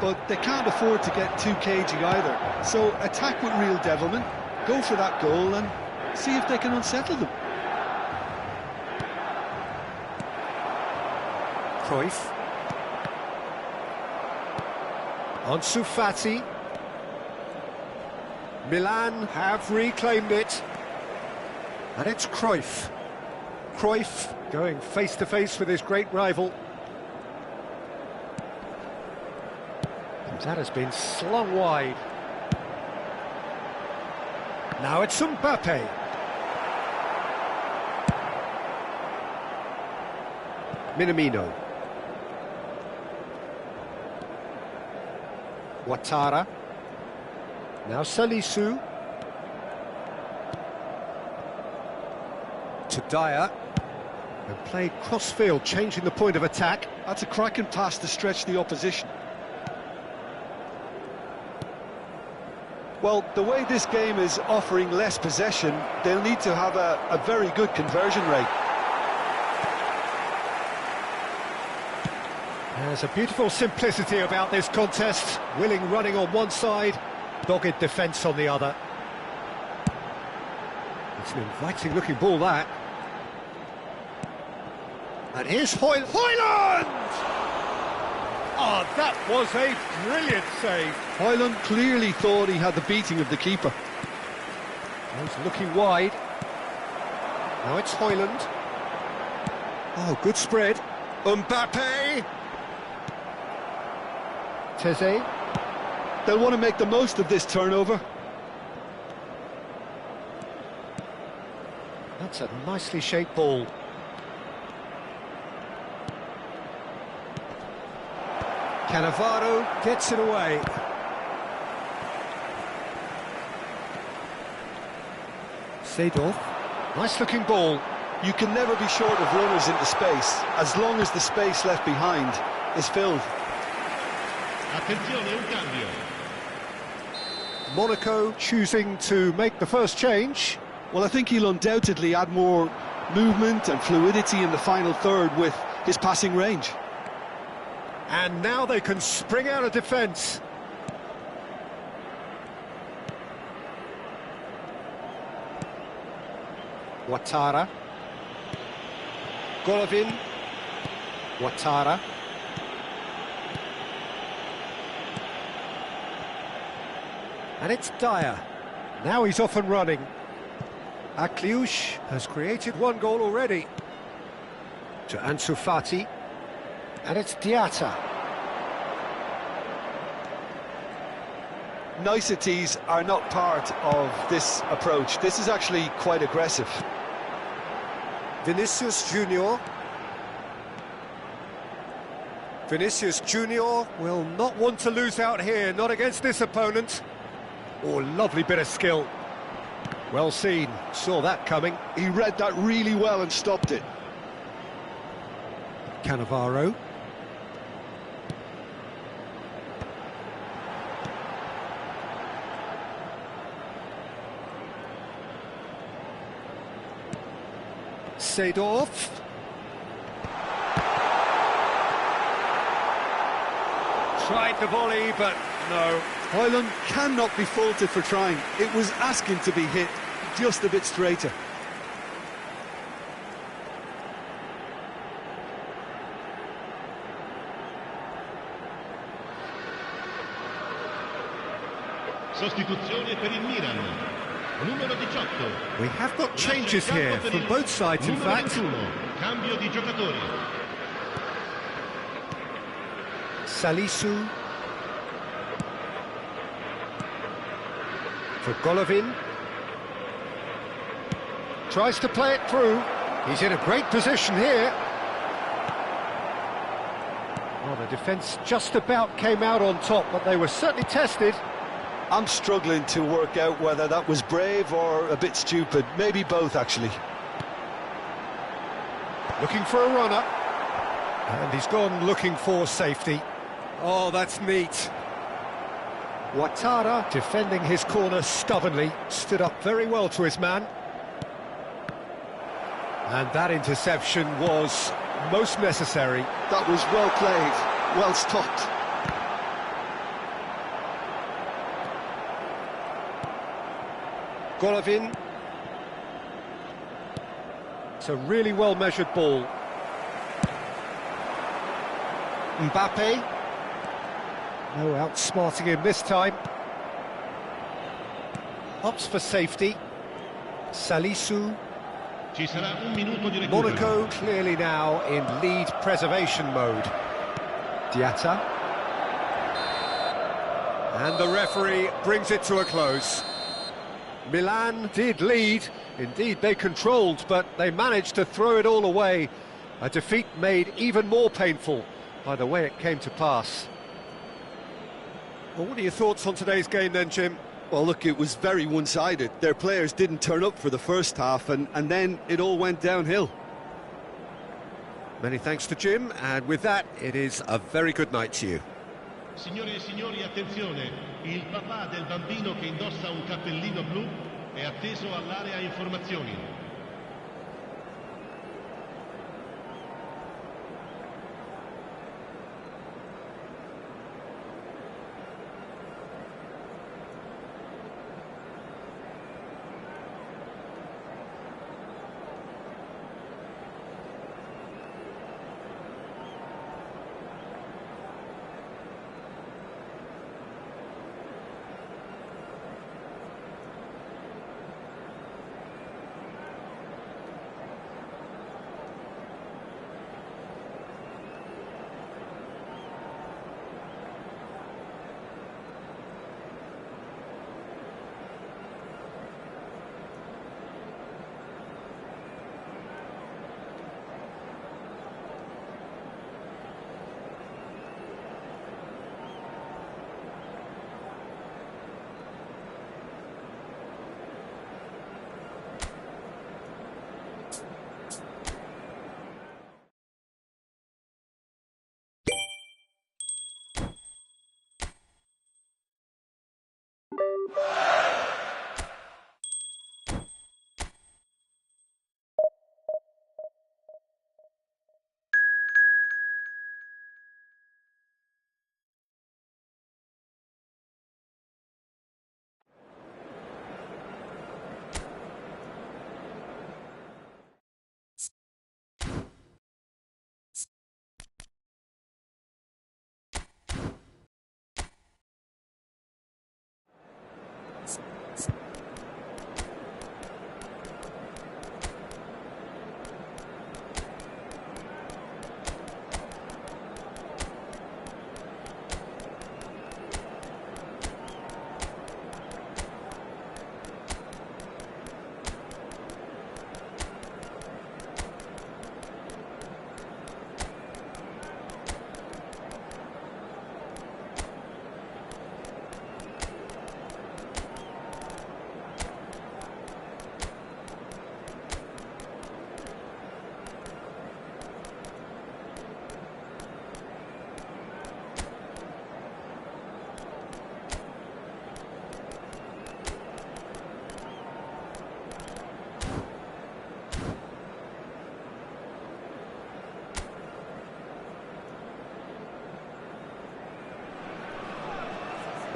But they can't afford to get too cagey either. So attack with real devilment, go for that goal and see if they can unsettle them. Cruyff. Ansu Fati. Milan have reclaimed it. And it's Cruyff. Cruyff going face-to-face with his great rival. And that has been slung wide. Now it's Mbappe. Minamino. Ouattara. Now Salisu. to Dyer. And played cross-field, changing the point of attack. That's a cracking pass to stretch the opposition. Well, the way this game is offering less possession, they'll need to have a very good conversion rate. There's a beautiful simplicity about this contest. Willing running on one side, dogged defence on the other. It's an inviting-looking ball, that. And here's Hoyland! Oh, that was a brilliant save. Hoyland clearly thought he had the beating of the keeper. He's looking wide. Now it's Hoyland. Oh, good spread. Mbappe! Teze. They'll want to make the most of this turnover. That's a nicely shaped ball. Cannavaro gets it away. Seedorf, nice looking ball. You can never be short of runners into space, as long as the space left behind is filled. Attenzione, un cambio. Monaco choosing to make the first change. Well, I think he'll undoubtedly add more movement and fluidity in the final third with his passing range. And now they can spring out of defence. Ouattara. Golovin. Ouattara. And it's Dyer. Now he's off and running. Akliouche has created one goal already. To Ansu Fati. And it's Diatta. Niceties are not part of this approach. This is actually quite aggressive. Vinicius Junior. Vinicius Junior will not want to lose out here, not against this opponent. Oh, lovely bit of skill. Well seen, saw that coming. He read that really well and stopped it. Cannavaro. Seedorf. Tried the volley, but no. Hoyland cannot be faulted for trying. It was asking to be hit just a bit straighter. Sostituzione per il Milan. Numero 18. We have got changes here from both sides, in fact. 21. Cambio di giocatori. Salisu. For Golovin. Tries to play it through. He's in a great position here. Well, the defence just about came out on top, but they were certainly tested. I'm struggling to work out whether that was brave or a bit stupid. Maybe both, actually. Looking for a runner. And he's gone looking for safety. Oh, that's neat. Ouattara, defending his corner stubbornly, stood up very well to his man. And that interception was most necessary. That was well played, well stopped. Golovin. It's a really well-measured ball. Mbappe. No outsmarting him this time. Opts for safety. Salisu. Ci sarà un minuto di recupero. Monaco clearly now in lead preservation mode. Diatta. And the referee brings it to a close. Milan did lead, indeed they controlled, but they managed to throw it all away. A defeat made even more painful by the way it came to pass. Well, what are your thoughts on today's game then, Jim? Well, look, it was very one-sided. Their players didn't turn up for the first half, and then it all went downhill. Many thanks to Jim, and with that, it is a very good night to you. Signore e signori, attenzione, il papà del bambino che indossa un cappellino blu è atteso all'area informazioni.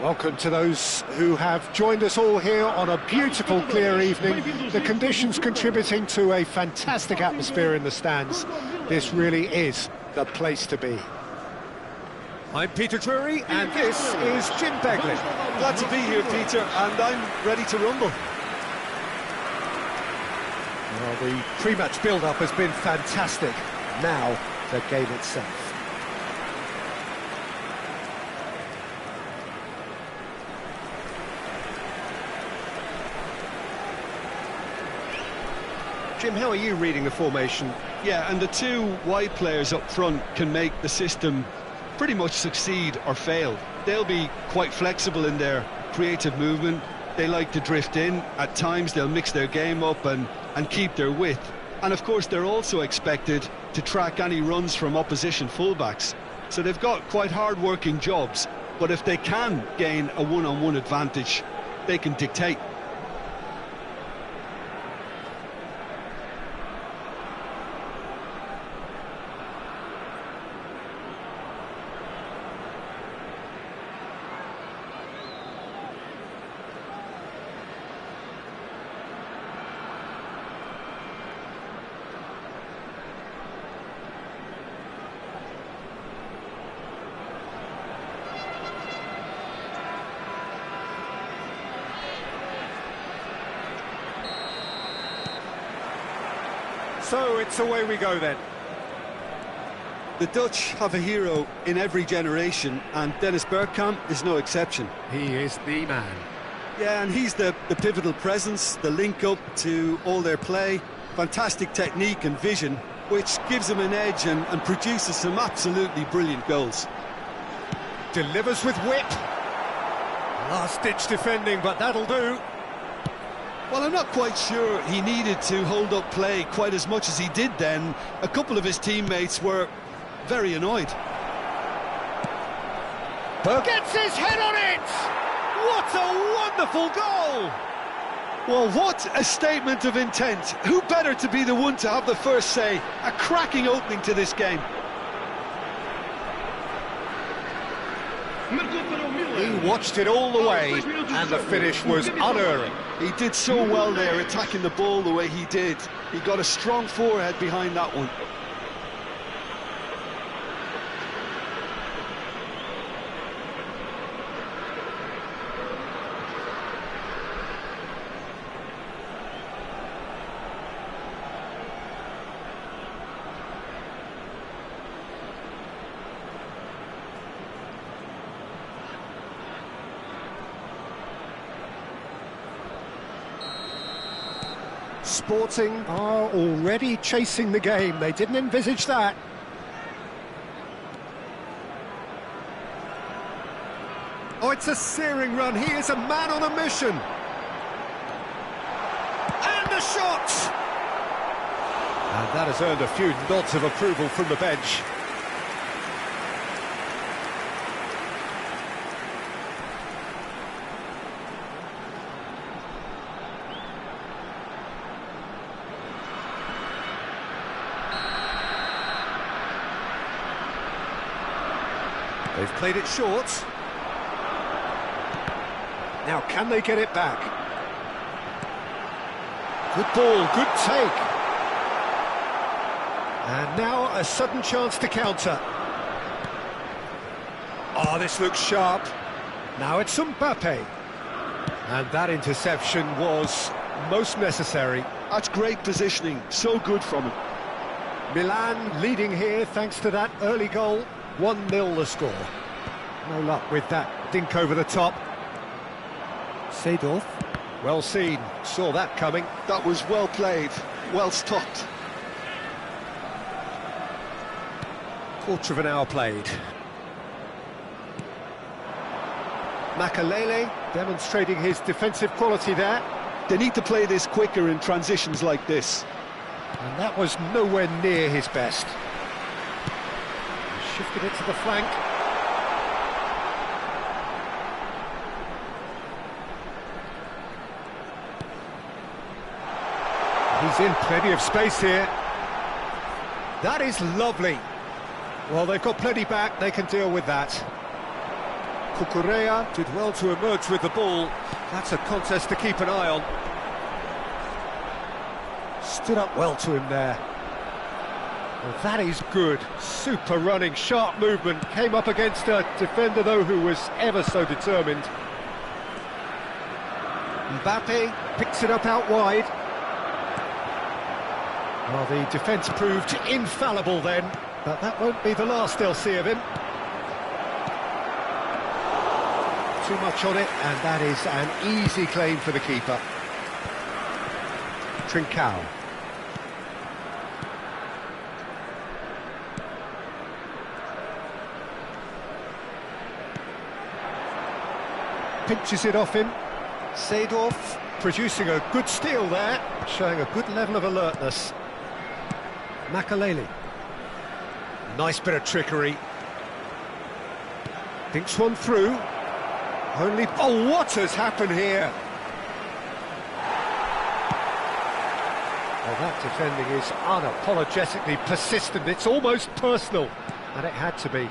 Welcome to those who have joined us all here on a beautiful, clear evening. The conditions contributing to a fantastic atmosphere in the stands. This really is the place to be. I'm Peter Drury, and this is Jim Beglin. Glad to be here, Peter, and I'm ready to rumble. Well, the pre-match build-up has been fantastic. Now, the game itself. Jim, how are you reading the formation? Yeah, and the two wide players up front can make the system pretty much succeed or fail. They'll be quite flexible in their creative movement. They like to drift in. At times they'll mix their game up and keep their width. And of course they're also expected to track any runs from opposition fullbacks. So they've got quite hard-working jobs, but if they can gain a one-on-one advantage, they can dictate. So it's away we go then. The Dutch have a hero in every generation, and Dennis Bergkamp is no exception. He is the man. Yeah, and he's the pivotal presence, the link-up to all their play, fantastic technique and vision, which gives him an edge and produces some absolutely brilliant goals. Delivers with whip. Last-ditch defending, but that'll do. Well, I'm not quite sure he needed to hold up play quite as much as he did then. A couple of his teammates were very annoyed. Gets his head on it! What a wonderful goal! Well, what a statement of intent. Who better to be the one to have the first say? A cracking opening to this game. He watched it all the way, and the finish was unerring. He did so well there, attacking the ball the way he did. He got a strong forehead behind that one. Sporting are already chasing the game. They didn't envisage that. Oh, it's a searing run. He is a man on a mission. And a shot! And that has earned a few nods of approval from the bench. They've played it short. Now, can they get it back? Good ball, good take. And now a sudden chance to counter. Oh, this looks sharp. Now it's Mbappe. And that interception was most necessary. That's great positioning, so good from him. Milan leading here thanks to that early goal. 1-0 the score. No luck with that dink over the top. Seedorf. Well seen, saw that coming. That was well played, well stopped. Quarter of an hour played. Makalele demonstrating his defensive quality there. They need to play this quicker in transitions like this. And that was nowhere near his best. Shifted it to the flank. He's in plenty of space here. That is lovely. Well, they've got plenty back, they can deal with that. Cucurella did well to emerge with the ball. That's a contest to keep an eye on. Stood up well to him there. Well, that is good. Super running, sharp movement. Came up against a defender, though, who was ever so determined. Mbappe picks it up out wide. Well, the defence proved infallible then, but that won't be the last they'll see of him. Too much on it, and that is an easy claim for the keeper. Trincao. Pinches it off him. Seedorf producing a good steal there, showing a good level of alertness. Makalele. Nice bit of trickery. Thinks one through. Only... Oh, what has happened here? Well, that defending is unapologetically persistent. It's almost personal, and it had to be.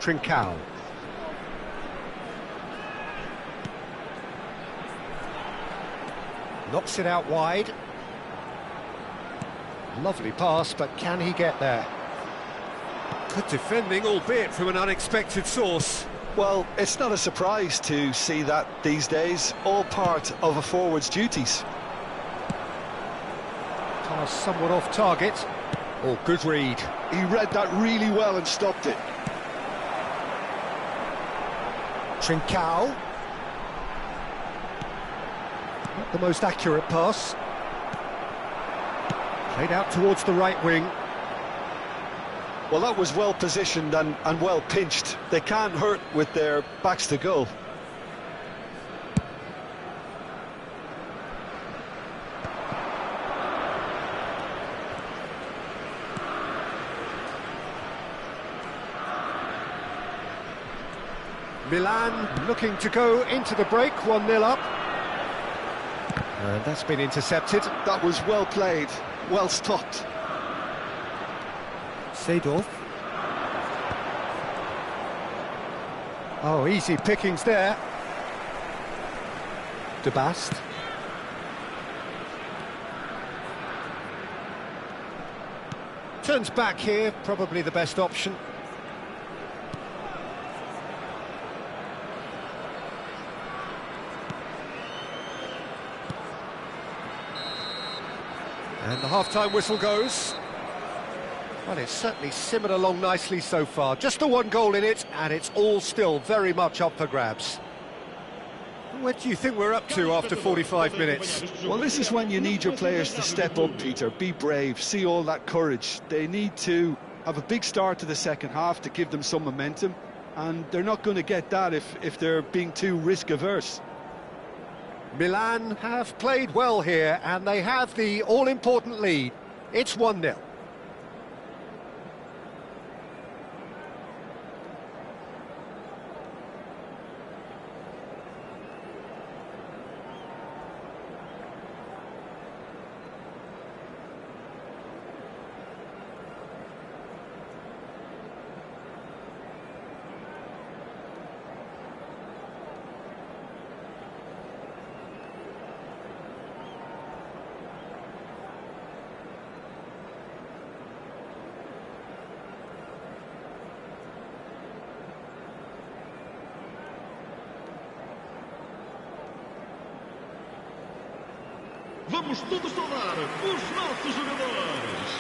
Trincao. Knocks it out wide. Lovely pass, but can he get there? Good defending, albeit from an unexpected source. Well, it's not a surprise to see that these days, all part of a forward's duties. Pass somewhat off target. Oh, good read. He read that really well and stopped it. Trincao. Not the most accurate pass. Played out towards the right wing. Well, that was well positioned and well pinched. They can't hurt with their backs to goal. Milan looking to go into the break, 1-0 up. And that's been intercepted. That was well played, well stopped. Seedorf. Oh, easy pickings there. De Bast. Turns back here, probably the best option. And the half-time whistle goes. Well, it's certainly simmered along nicely so far. Just the one goal in it, and it's all still very much up for grabs. What do you think we're up to after 45 minutes? Well, this is when you need your players to step up, Peter. Be brave, see all that courage. They need to have a big start to the second half to give them some momentum, and they're not going to get that if they're being too risk-averse. Milan have played well here, and they have the all-important lead. It's 1-0. Vamos todos saudar os nossos jogadores.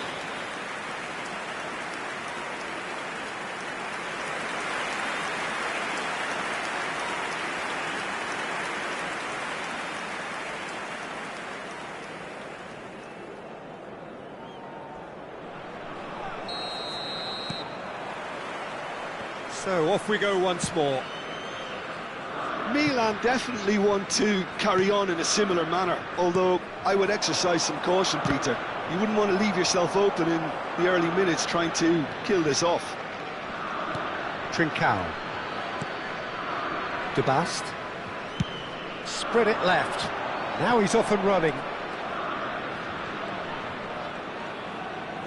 So off we go once more. Milan definitely want to carry on in a similar manner, although I would exercise some caution, Peter. You wouldn't want to leave yourself open in the early minutes trying to kill this off. Trincao. De Bast. Spread it left. Now he's off and running.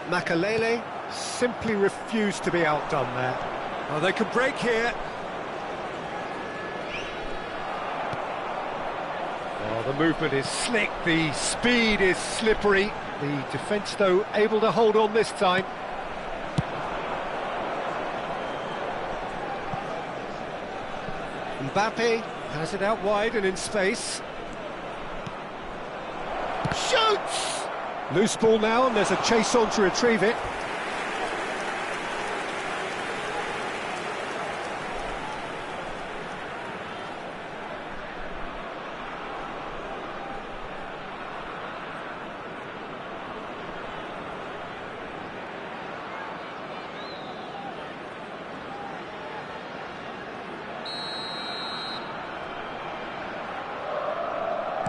Makalele simply refused to be outdone there. Oh, they can break here. Oh, the movement is slick, the speed is slippery. The defence, though, able to hold on this time. Mbappe has it out wide and in space. Shoots! Loose ball now, and there's a chase on to retrieve it.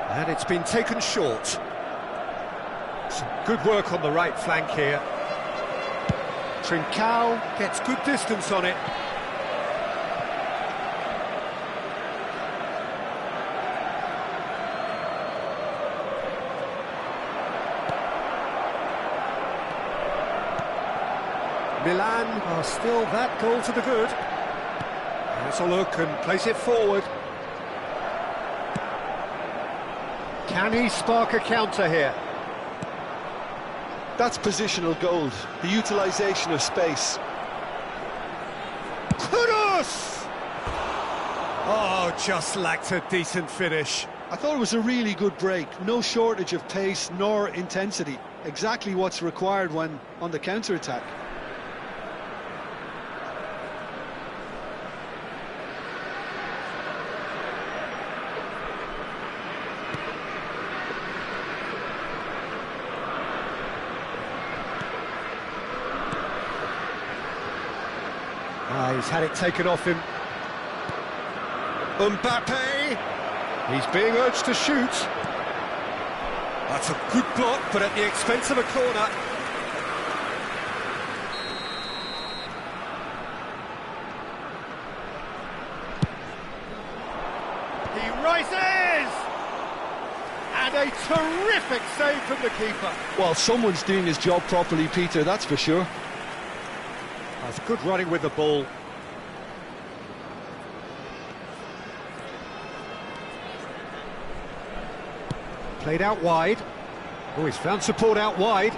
And it's been taken short. Some good work on the right flank here. Trincao gets good distance on it. Milan are still that goal to the good. Let's a look and place it forward. Can he spark a counter here? That's positional gold, the utilisation of space. Kudos! Oh, just lacked a decent finish. I thought it was a really good break. No shortage of pace nor intensity. Exactly what's required when on the counter-attack. he's had it taken off him. Mbappe! He's being urged to shoot. That's a good block, but at the expense of a corner. He rises! And a terrific save from the keeper. Well, someone's doing his job properly, Peter, that's for sure. That's good running with the ball. Played out wide. Oh, he's found support out wide.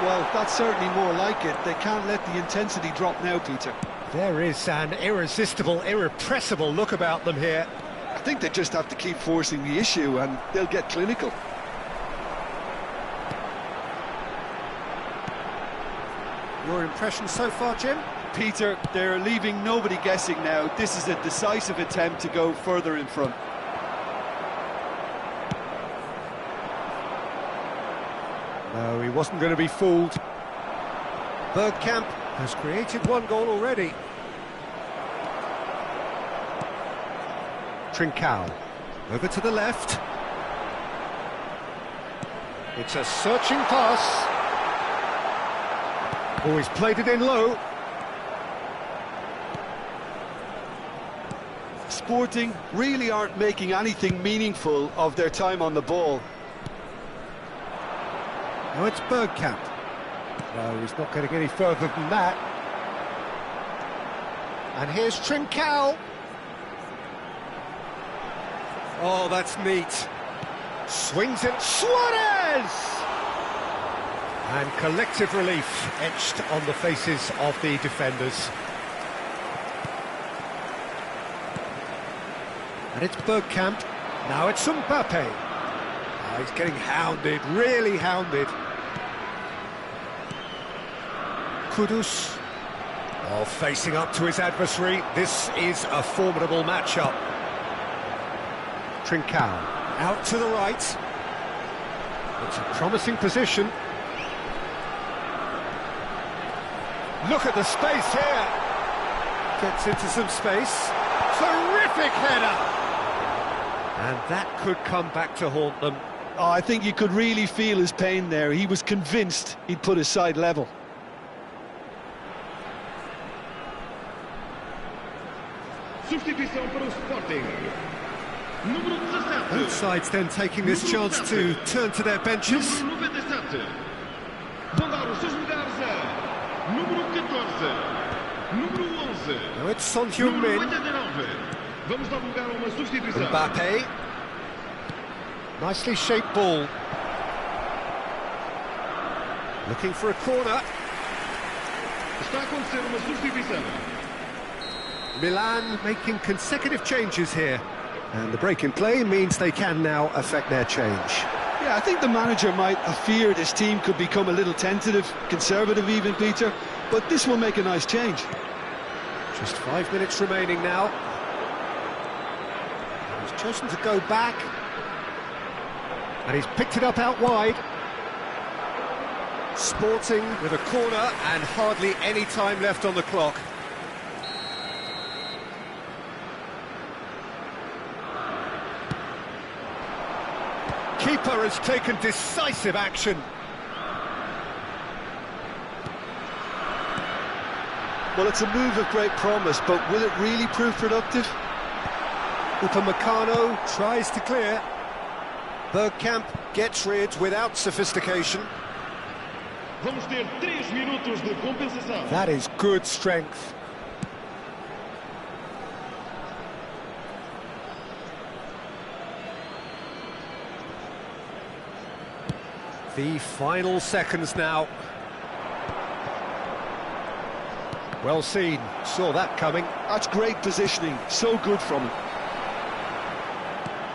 Well, that's certainly more like it. They can't let the intensity drop now, Peter. There is an irresistible, irrepressible look about them here. I think they just have to keep forcing the issue and they'll get clinical. Your impression so far, Jim? Peter, they're leaving nobody guessing now. This is a decisive attempt to go further in front. No, he wasn't going to be fooled. Bergkamp has created one goal already. Trincao, over to the left. It's a searching pass. Oh, he's played it in low. Sporting really aren't making anything meaningful of their time on the ball. Now it's Bergkamp. No, he's not getting any further than that. And here's Trincao. Oh, that's neat. Swings it. Suarez! And collective relief etched on the faces of the defenders. And it's Bergkamp. Now it's Mbappe. Oh, he's getting hounded, really hounded. Kudus. Oh, facing up to his adversary. This is a formidable matchup. Trincao. Out to the right. It's a promising position. Look at the space here. Gets into some space. Terrific header. And that could come back to haunt them. Oh, I think you could really feel his pain there. He was convinced he'd put his side level. Substituição para o Sporting. Número 17. Both sides then taking this chance to turn to their benches. Número 97. Vão dar os seus lugares a número 14. Número 11. Now it's Son Heung-min. Número 89. Vamos dar lugar a uma substituição. Mbappe. Nicely shaped ball. Looking for a corner. Está a acontecer uma substituição. Milan making consecutive changes here. And the break in play means they can now affect their change. Yeah, I think the manager might have feared his team could become a little tentative, conservative even, Peter, but this will make a nice change. Just 5 minutes remaining now. He's chosen to go back. And he's picked it up out wide. Sporting with a corner and hardly any time left on the clock. Keeper has taken decisive action. Well, it's a move of great promise, but will it really prove productive? Upamecano tries to clear. Bergkamp gets rid without sophistication. Vamos ter 3 minutos de compensação. That is good strength. The final seconds now. Well seen, saw that coming. That's great positioning, so good from him.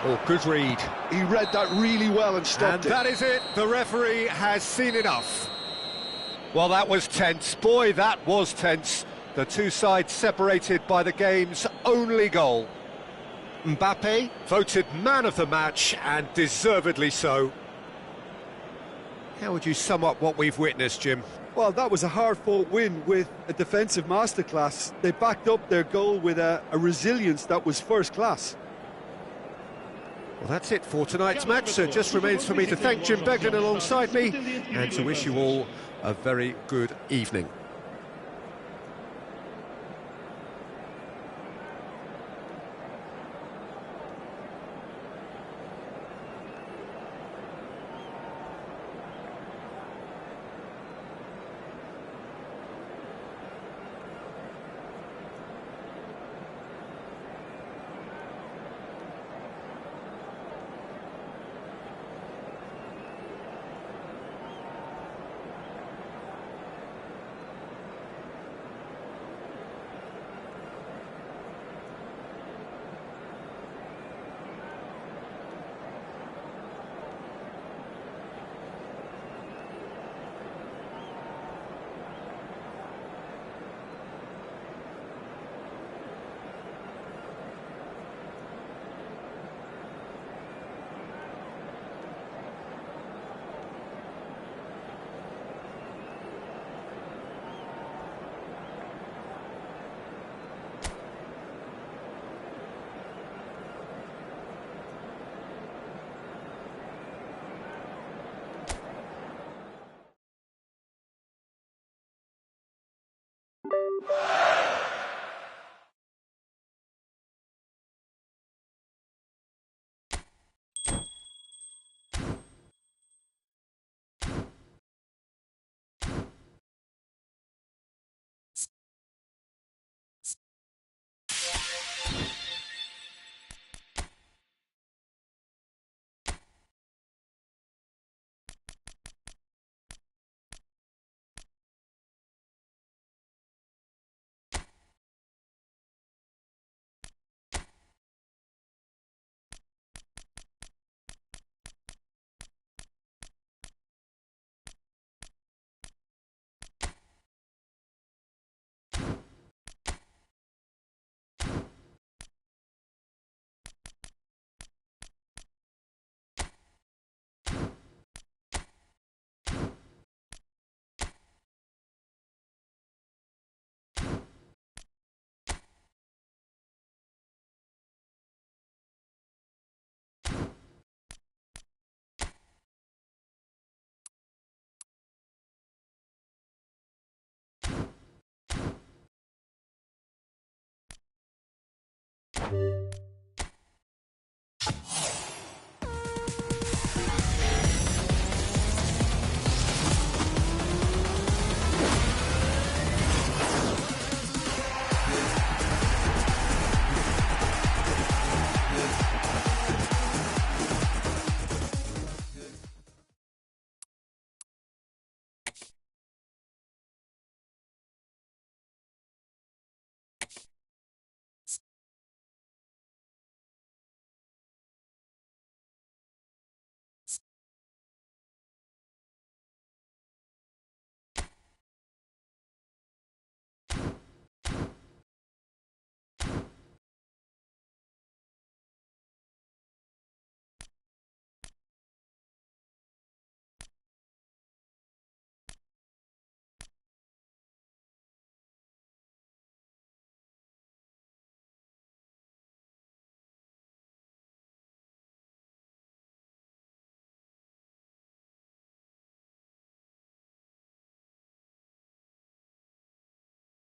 Oh, good read. He read that really well and stopped it. And that is it, the referee has seen enough. Well, that was tense. Boy, that was tense. The two sides separated by the game's only goal. Mbappe voted man of the match, and deservedly so. How would you sum up what we've witnessed, Jim? Well, that was a hard-fought win with a defensive masterclass. They backed up their goal with a resilience that was first class. Well, that's it for tonight's match, so it just remains for me to thank Jim Beglin alongside me and to wish you all a very good evening.